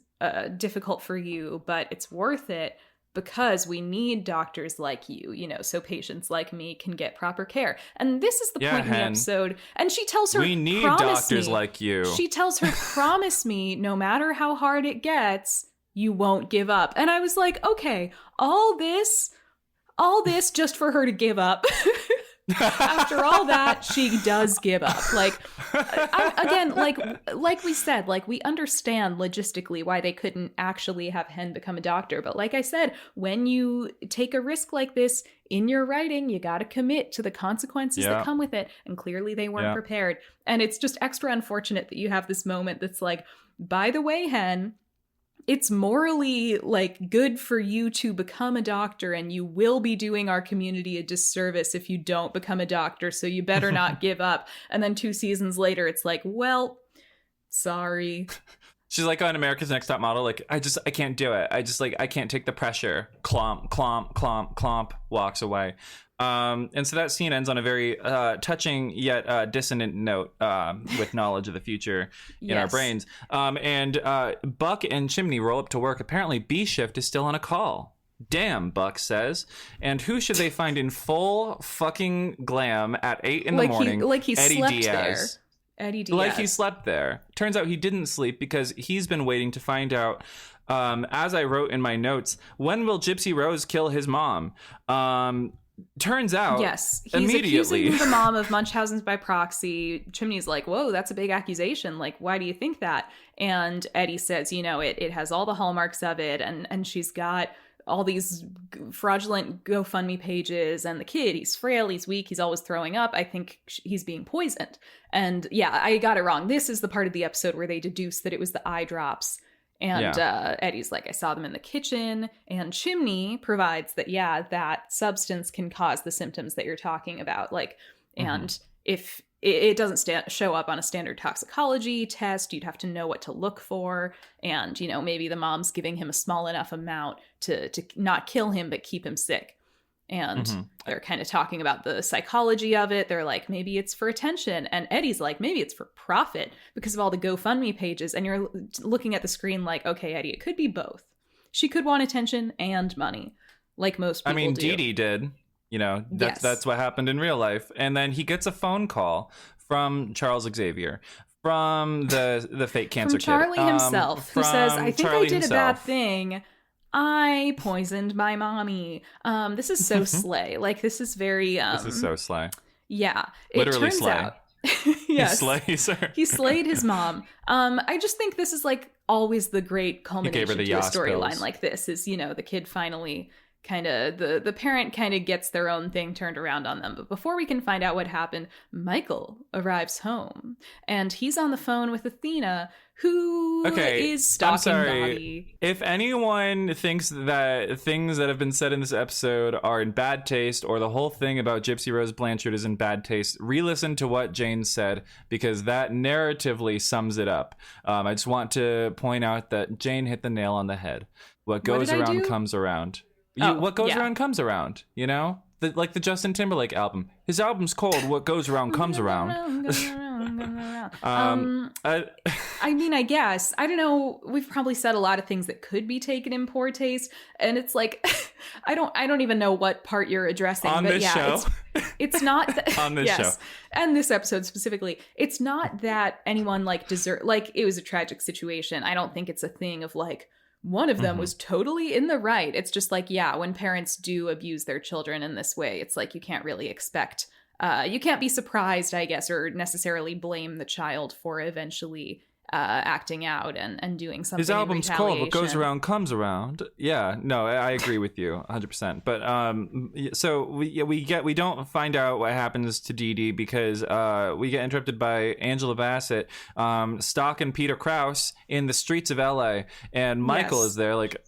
difficult for you, but it's worth it because we need doctors like you know, so patients like me can get proper care. And this is the point in the episode. And she tells her, we need doctors like you. She tells her, promise me, no matter how hard it gets, you won't give up. And I was like, okay, all this just for her to give up. After all that, she does give up. Like, again, like we said, like, we understand logistically why they couldn't actually have Hen become a doctor. But like I said, when you take a risk like this in your writing, you got to commit to the consequences that come with it. And clearly they weren't prepared. And it's just extra unfortunate that you have this moment that's like, by the way, Hen, it's morally like good for you to become a doctor, and you will be doing our community a disservice if you don't become a doctor, so you better not give up. And then 2 seasons later, it's like, well, sorry. She's like on America's Next Top Model, like, I can't do it. I can't take the pressure. Clomp, clomp, clomp, clomp, walks away. And so that scene ends on a very touching yet dissonant note with knowledge of the future in our brains. And Buck and Chimney roll up to work. Apparently B shift is still on a call. Damn, Buck says. And who should they find in full fucking glam at 8 in the morning? He Eddie slept Diaz. There. Eddie Diaz. Like he slept there. Turns out he didn't sleep because he's been waiting to find out, as I wrote in my notes, when will Gypsy Rose kill his mom? Turns out, yes, he's immediately accusing the mom of Munchausen's by proxy. Chimney's like, whoa, that's a big accusation. Like, why do you think that? And Eddie says, you know, it has all the hallmarks of it. And she's got all these fraudulent GoFundMe pages. And the kid, he's frail, he's weak, he's always throwing up. I think he's being poisoned. And yeah, I got it wrong. This is the part of the episode where they deduce that it was the eye drops. And Eddie's like, I saw them in the kitchen. And Chimney provides that, yeah, that substance can cause the symptoms that you're talking about. Like, and if it doesn't show up on a standard toxicology test, you'd have to know what to look for. And, you know, maybe the mom's giving him a small enough amount to not kill him, but keep him sick. And they're kind of talking about the psychology of it. They're like, maybe it's for attention. And Eddie's like, maybe it's for profit because of all the GoFundMe pages. And you're looking at the screen like, okay, Eddie, it could be both. She could want attention and money, like most people do. I mean, Dee Dee did. You know, that's what happened in real life. And then he gets a phone call from Charles Xavier, from the fake cancer kid. From Charlie himself, who says, I think Charlie I did himself. A bad thing. I poisoned my mommy. This is so slay. Like, this is very... this is so slay. Yeah. Literally it turns slay. Out, yes. He slays her. He slayed his mom. I just think this is, like, always the great culmination to a storyline like this is, you know, the kid finally kind of... The parent kind of gets their own thing turned around on them. But before we can find out what happened, Michael arrives home. And he's on the phone with Athena, who is stalking Bobby. If anyone thinks that things that have been said in this episode are in bad taste, or the whole thing about Gypsy Rose Blanchard is in bad taste, re-listen to what Jane said, because that narratively sums it up. I just want to point out that Jane hit the nail on the head. What goes around comes around. What goes around comes around, you know? Like the Justin Timberlake album. His album's called What Goes Around Comes Around. I mean, I guess. I don't know. We've probably said a lot of things that could be taken in poor taste. And it's like, I don't even know what part you're addressing. On but this yeah, show. It's not on this show. And this episode specifically. It's not that anyone like it was a tragic situation. I don't think it's a thing of like, one of them was totally in the right. It's just like, yeah, when parents do abuse their children in this way, it's like you can't really expect, you can't be surprised, I guess, or necessarily blame the child for eventually acting out and doing something. His album's called What Goes Around Comes Around. Yeah, no, I agree with you 100%. But so we don't find out what happens to Dee Dee because we get interrupted by Angela Bassett stalking Peter Krause in the streets of LA, and Michael is there like,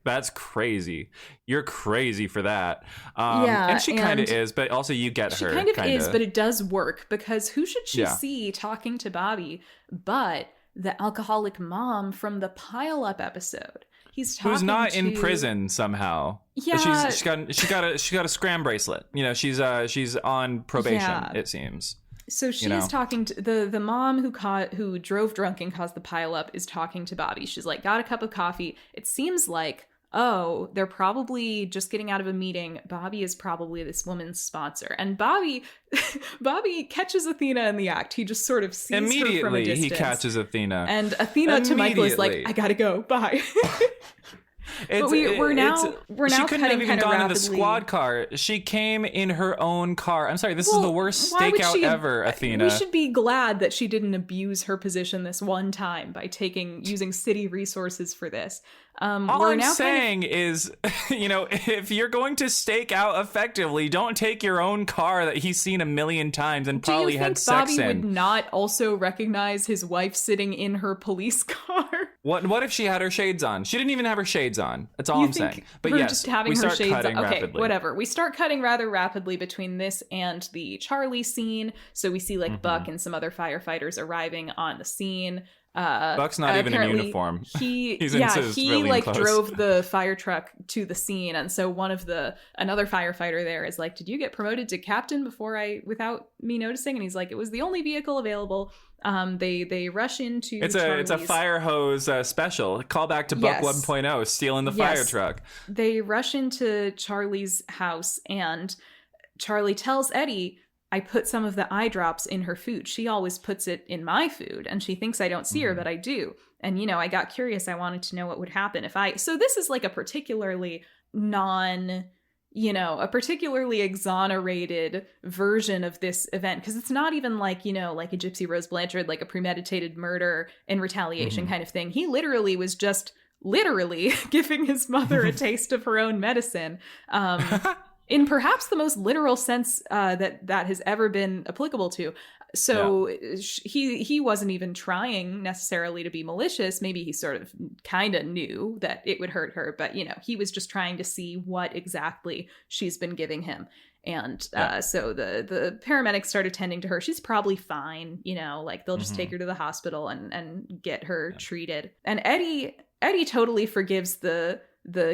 that's crazy. You're crazy for that. And she kind of is, but also you get her. She kind of is, but it does work because who should she see talking to Bobby but the alcoholic mom from the Pile-Up episode? He's talking who's not in prison somehow. Yeah, she got a scram bracelet. You know, she's on probation. It seems. So she's talking to the mom who drove drunk and caused the Pile-Up is talking to Bobby. She's like, got a cup of coffee. It seems like, oh, they're probably just getting out of a meeting. Bobby is probably this woman's sponsor. And Bobby catches Athena in the act. He just sort of sees her from a distance. He catches Athena. And Athena to Michael is like, I gotta go, bye. But we're now she couldn't have even gone in the rapidly. squad car. She came in her own car. I'm sorry, this is the worst Why would stakeout she ever, Athena. We should be glad that she didn't abuse her position this one time by using city resources for this. All I'm saying is, if you're going to stake out effectively, don't take your own car that he's seen a million times and probably had sex in. Do you think Bobby would not also recognize his wife sitting in her police car? What if she had her shades on? She didn't even have her shades on. That's all I'm saying. But yes, just having we her start shades cutting on. Okay, rapidly. whatever. We start cutting rather rapidly between this and the Charlie scene. So we see Buck and some other firefighters arriving on the scene. Buck's not even in uniform. He really close. drove the fire truck to the scene, and so another firefighter there is like, "Did you get promoted to captain without me noticing?" And he's like, "It was the only vehicle available." They rush into it's a fire hose special callback to Buck 1.0, stealing the fire truck. They rush into Charlie's house, and Charlie tells Eddie, I put some of the eye drops in her food. She always puts it in my food, and she thinks I don't see her, but I do. And, I got curious. I wanted to know what would happen so this is like a particularly a particularly exonerated version of this event, because it's not even like a Gypsy Rose Blanchard, like a premeditated murder in retaliation kind of thing. He literally was just giving his mother a taste of her own medicine. In perhaps the most literal sense that has ever been applicable to. So he wasn't even trying necessarily to be malicious. Maybe he sort of kind of knew that it would hurt her, but he was just trying to see what exactly she's been giving him. And so the paramedics started tending to her. She's probably fine, they'll just take her to the hospital and get her treated. And Eddie totally forgives the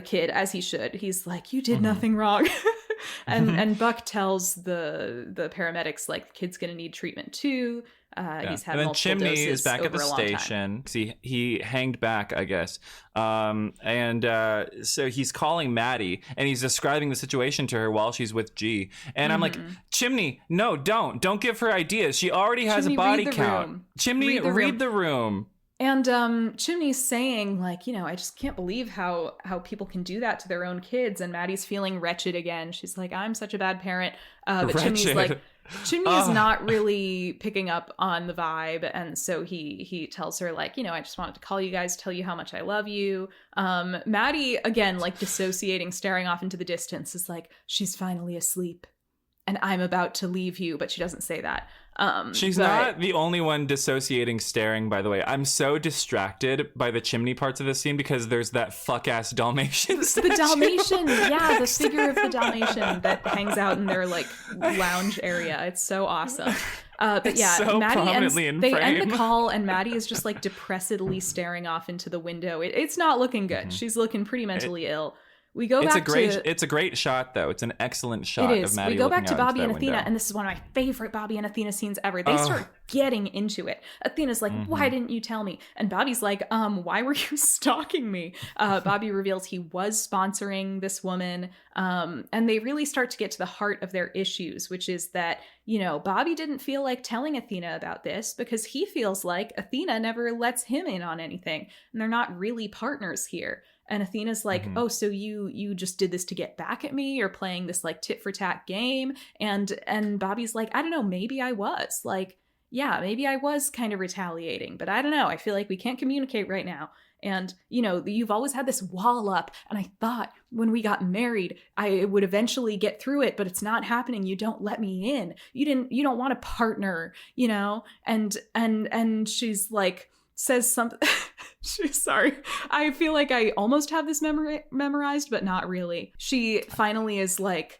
kid, as he should. He's like, you did nothing wrong. And Buck tells the paramedics, like, the kid's gonna need treatment too. He's had multiple Chimney doses is back at the station. He hanged back, I guess. So he's calling Maddie, and he's describing the situation to her while she's with G. And I'm like, Chimney, no, don't give her ideas. She already has a body count. Chimney, read the room. And Chimney's saying, like, I just can't believe how people can do that to their own kids. And Maddie's feeling wretched again. She's like, I'm such a bad parent. But Chimney's like, Chimney is not really picking up on the vibe. And so he tells her, like, I just wanted to call you guys, tell you how much I love you. Maddie, again, like, dissociating, staring off into the distance, is like, she's finally asleep and I'm about to leave you. But she doesn't say that. She's not the only one dissociating, staring, by the way. I'm so distracted by the Chimney parts of the scene because there's that fuck-ass Dalmatian statue. The Dalmatian, the figure of the Dalmatian that hangs out in their, like, lounge area. It's so awesome. But yeah, so Maddie end the call, and Maddie is just, like, depressedly staring off into the window. It's not looking good. She's looking pretty mentally ill. We go back to... It's a great shot, though. It's an excellent shot of Maddie. We go back to looking out Bobby and into that Athena, window. and this is one of my favorite Bobby and Athena scenes ever. They start getting into it. Athena's like, why didn't you tell me? And Bobby's like, why were you stalking me? Bobby reveals he was sponsoring this woman. And they really start to get to the heart of their issues, which is that, Bobby didn't feel like telling Athena about this because he feels like Athena never lets him in on anything. And they're not really partners here. And Athena's like, oh, so you just did this to get back at me? You're playing this, like, tit for tat game? And Bobby's like, I don't know, maybe I was. Like, yeah, maybe I was kind of retaliating, but I don't know. I feel like we can't communicate right now. And, you've always had this wall up, and I thought when we got married, I would eventually get through it, but it's not happening. You don't let me in. You don't want a partner, and she's like, says something. Sorry. I feel like I almost have this memorized, but not really. She finally is like,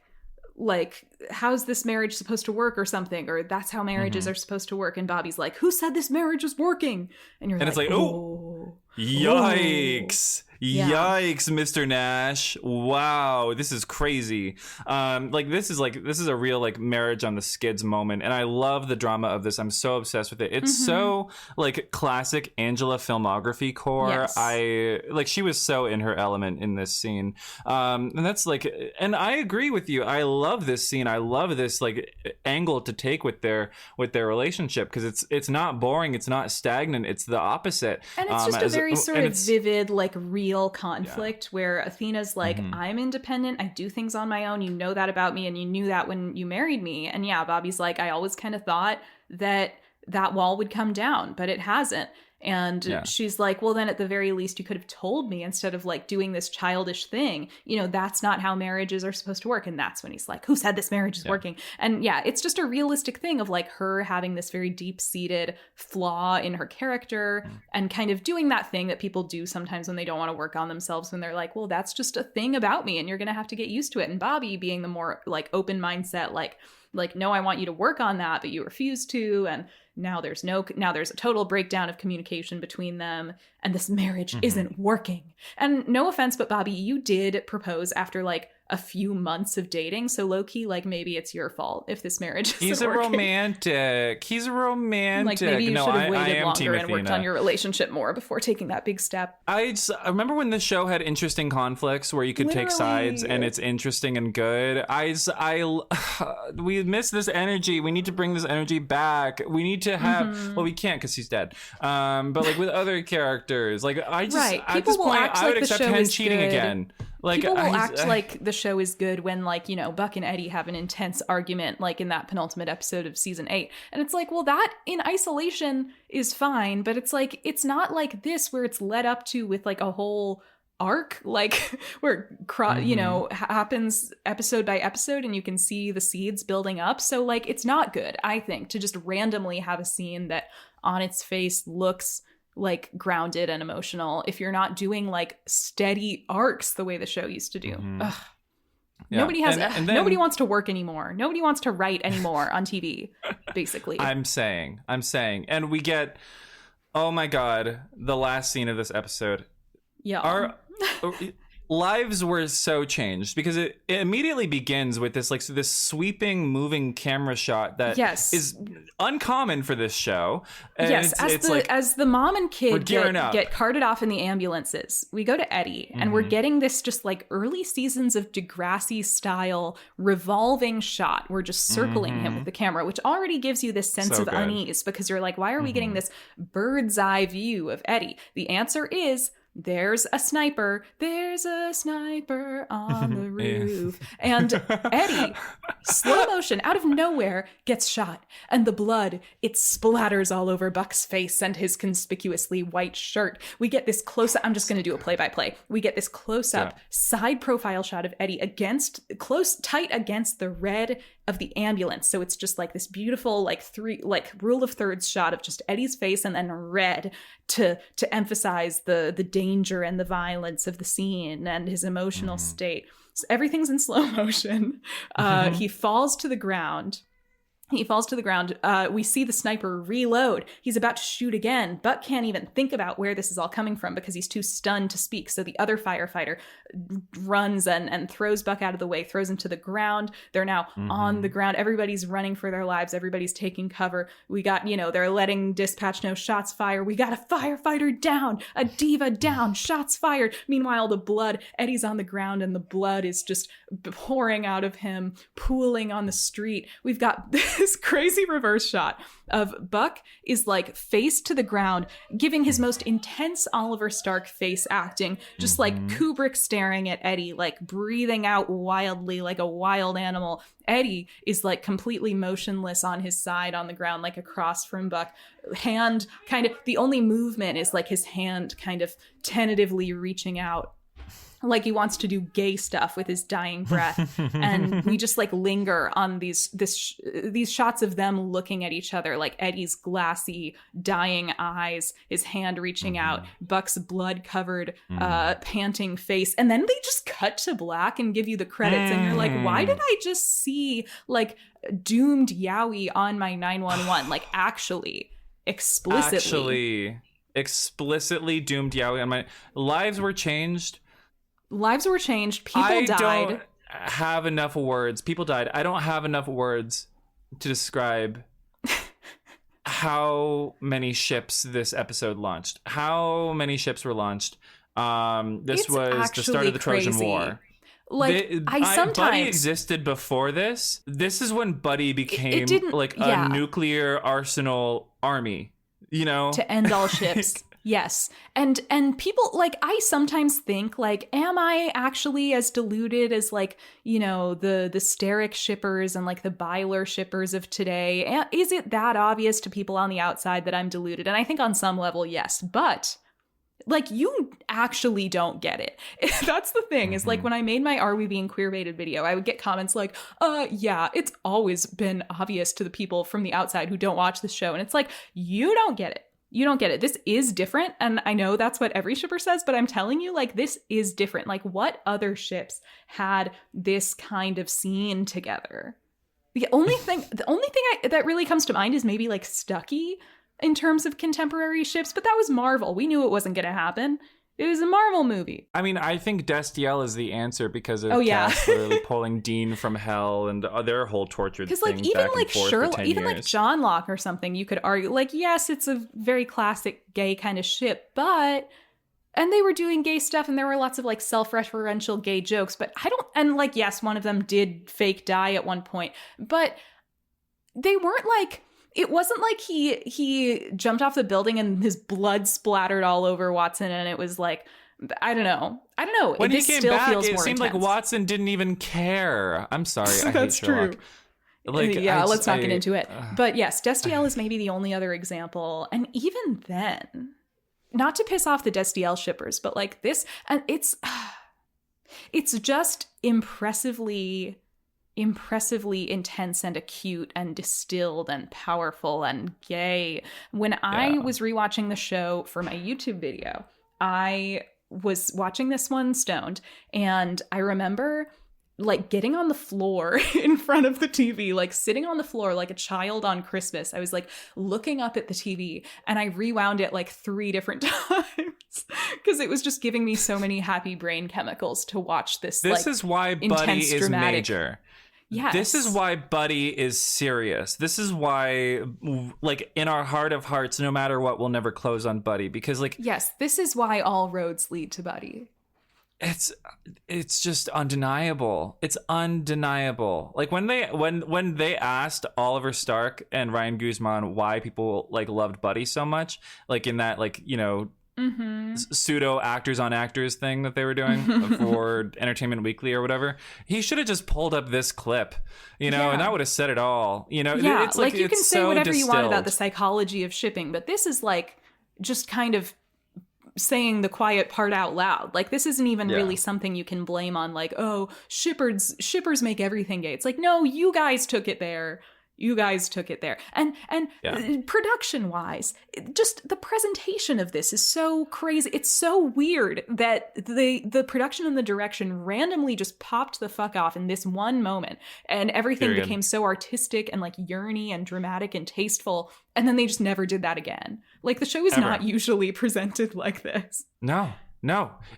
how's this marriage supposed to work or something? Or that's how marriages are supposed to work. And Bobby's like, who said this marriage was working? And it's like, oh, yikes. Yeah. Yikes, Mr. Nash. Wow, this is crazy. This is a real, like, marriage on the skids moment, and I love the drama of this. I'm so obsessed with it. It's so, like, classic Angela filmography core. Yes. She was so in her element in this scene. And that's like, and I agree with you. I love this scene. I love this, like, angle to take with their relationship, because it's not boring, it's not stagnant, it's the opposite. And it's just a very sort of vivid, like, real real conflict where Athena's like, I'm independent, I do things on my own, you know that about me, and you knew that when you married me. And yeah, Bobby's like, I always kind of thought that wall would come down, but it hasn't. And she's like, well, then at the very least you could have told me instead of like doing this childish thing. You know, that's not how marriages are supposed to work. And that's when he's like, who said this marriage is working? And yeah, it's just a realistic thing of like her having this very deep-seated flaw in her character and kind of doing that thing that people do sometimes when they don't want to work on themselves, when they're like, well, that's just a thing about me and you're going to have to get used to it. And Bobby being the more like open mindset, like, no, I want you to work on that, but you refuse to. And now there's a total breakdown of communication between them, and this marriage isn't working. And no offense, but Bobby, you did propose after like a few months of dating, so low-key, like, maybe it's your fault if this marriage isn't working. He's a romantic. Like, maybe you should have waited longer and worked on your relationship more before taking that big step. I remember when the show had interesting conflicts where you could take sides, and it's interesting and good. We miss this energy. We need to bring this energy back. We need to have, well, we can't because he's dead. But like with other characters, like at this point, I would accept him cheating again. Like, people will act like the show is good when, like, you know, Buck and Eddie have an intense argument, like in that penultimate episode of season 8. And it's like, well, that in isolation is fine, but it's like, it's not like this where it's led up to with like a whole arc, like where you know, happens episode by episode and you can see the seeds building up. So like, it's not good, I think, to just randomly have a scene that on its face looks like grounded and emotional if you're not doing like steady arcs the way the show used to do. Ugh. Yeah. Nobody has and then, nobody wants to work anymore. Nobody wants to write anymore on TV, basically. I'm saying. And we get, oh my God, the last scene of this episode. Yeah. Our lives were so changed because it immediately begins with this sweeping moving camera shot that is uncommon for this show. And as the mom and kid get carted off in the ambulances, we go to Eddie and we're getting this just like early seasons of Degrassi style revolving shot. We're just circling him with the camera, which already gives you this sense of unease because you're like, why are we getting this bird's eye view of Eddie? The answer is, there's a sniper on the roof. And Eddie, slow motion, out of nowhere, gets shot. And the blood, it splatters all over Buck's face and his conspicuously white shirt. We get this close-up, I'm just going to do a play-by-play. We get this close-up side profile shot of Eddie tight against the red of the ambulance. So it's just like this beautiful, rule of thirds shot of just Eddie's face and then red to emphasize the danger and the violence of the scene and his emotional state. So everything's in slow motion. He falls to the ground. We see the sniper reload. He's about to shoot again. Buck can't even think about where this is all coming from because he's too stunned to speak. So the other firefighter runs and throws Buck out of the way, throws him to the ground. They're now on the ground. Everybody's running for their lives. Everybody's taking cover. We got, they're letting dispatch know shots fired. We got a firefighter down, a diva down, shots fired. Meanwhile, the blood, Eddie's on the ground and the blood is just pouring out of him, pooling on the street. We've got this crazy reverse shot of Buck is like face to the ground, giving his most intense Oliver Stark face acting, just like Kubrick staring at Eddie, like breathing out wildly like a wild animal. Eddie is like completely motionless on his side on the ground, like across from Buck. Hand kind of, the only movement is like his hand kind of tentatively reaching out, like he wants to do gay stuff with his dying breath. And we just like linger on these shots of them looking at each other, like Eddie's glassy, dying eyes, his hand reaching out, Buck's blood-covered, panting face. And then they just cut to black and give you the credits. And you're like, why did I just see like doomed Yowie on my 911? Like explicitly doomed Yowie on my... Lives were changed. People died. I don't have enough words. People died. I don't have enough words to describe how many ships this episode launched. How many ships were launched? This was the start of the Trojan War. Like, Buddy existed before this. This is when Buddy became a nuclear arsenal army, to end all ships. Yes. And people, like, I sometimes think, like, am I actually as deluded as, like, you know, the Steric shippers and, like, the Byler shippers of today? Is it that obvious to people on the outside that I'm deluded? And I think on some level, yes. But, like, you actually don't get it. That's the thing, is, like, when I made my Are We Being Queer-baited video, I would get comments like, yeah, it's always been obvious to the people from the outside who don't watch the show. And it's like, you don't get it. You don't get it. This is different. And I know that's what every shipper says, but I'm telling you, like, this is different. Like, what other ships had this kind of scene together? The only thing that really comes to mind is maybe, like, Stucky in terms of contemporary ships, but that was Marvel. We knew it wasn't going to happen. It was a Marvel movie. I mean, I think Destiel is the answer because of Cass literally pulling Dean from hell and their whole tortured thing. Because, like, even like Sherlock, even like John Locke or something, you could argue, like, yes, it's a very classic gay kind of ship, but, and they were doing gay stuff and there were lots of, like, self-referential gay jokes, but I don't, and, like, yes, one of them did fake die at one point, but they weren't, like, it wasn't like he jumped off the building and his blood splattered all over Watson, and it was like, I don't know. When he came back, it seemed like Watson didn't even care. I'm sorry. That's true. Like, yeah, let's not get into it. But yes, Destiel is maybe the only other example. And even then, not to piss off the Destiel shippers, but like this, and it's just impressively intense and acute and distilled and powerful and gay. When I was rewatching the show for my YouTube video, I was watching this one stoned, and I remember, like, getting on the floor in front of the TV, like sitting on the floor like a child on Christmas. I was like looking up at the TV, and I rewound it like 3 different times because it was just giving me so many happy brain chemicals to watch this. This is why Buddy is major. Yes. This is why Buddy is serious. This is why, like, in our heart of hearts, no matter what, we'll never close on Buddy. Because, like... Yes, this is why all roads lead to Buddy. It's just undeniable. It's undeniable. Like, when they asked Oliver Stark and Ryan Guzman why people, like, loved Buddy so much, like, in that, like, you know... pseudo actors on actors thing that they were doing for Entertainment Weekly or whatever, he should have just pulled up this clip, you know, and that would have said it all, you know. It's like you can say so whatever distilled. You want about the psychology of shipping, but this is like just kind of saying the quiet part out loud. Like, this isn't even really something you can blame on, like, oh, shippers make everything gay. It's like, no, you guys took it there. You guys took it there. And production-wise, just the presentation of this is so crazy. It's so weird that the production and the direction randomly just popped the fuck off in this one moment. And everything became so artistic and, like, yearny and dramatic and tasteful. And then they just never did that again. Like, the show is not usually presented like this. No.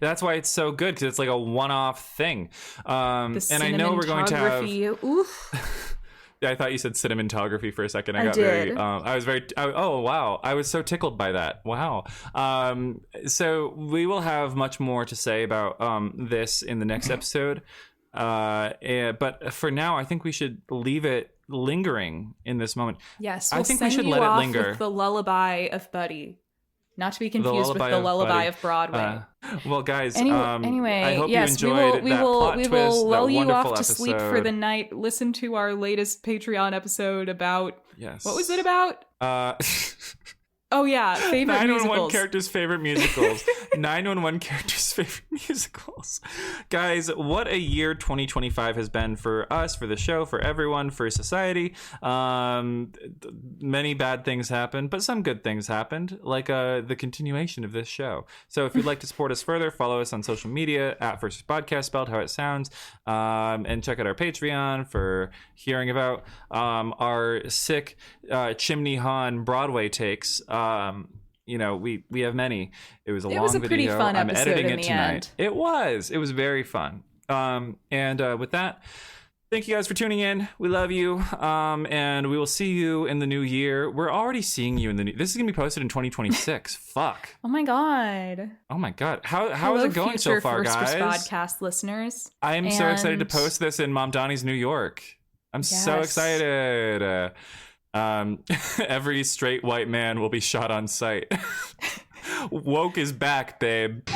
That's why it's so good, because it's like a one-off thing. And I know we're going to have... Oof. I thought you said cinematography for a second. Oh, wow. I was so tickled by that. Wow. So we will have much more to say about this in the next episode. But for now, I think we should leave it lingering in this moment. Yes, I think we should let it linger. With the lullaby of Buddy. Not to be confused with the lullaby of Broadway. Well, guys, anyway, I hope yes, you enjoyed we will lull you off to episode. sleep for the night. Listen to our latest Patreon episode about... Yes. What was it about? Oh, yeah, favorite 911 musicals. Characters' favorite musicals. 911 characters' favorite musicals. Guys, what a year 2025 has been for us, for the show, for everyone, for society. Many bad things happened, but some good things happened, like the continuation of this show. So if you'd like to support us further, follow us on social media at Versus Podcast, spelled how it sounds, and check out our Patreon for hearing about our sick Chimney Han Broadway takes. You know, we have many. It was a long video. It was a pretty fun episode. I'm editing it tonight. End. It was very fun. And with that, thank you guys for tuning in. We love you. And we will see you in the new year. We're already seeing you in the new... This is gonna be posted in 2026. Fuck. Oh my god. How is it going so far, guys? Podcast listeners. I am so excited to post this in Mom Donnie's New York. I'm so excited. Every straight white man will be shot on sight. Woke is back, babe.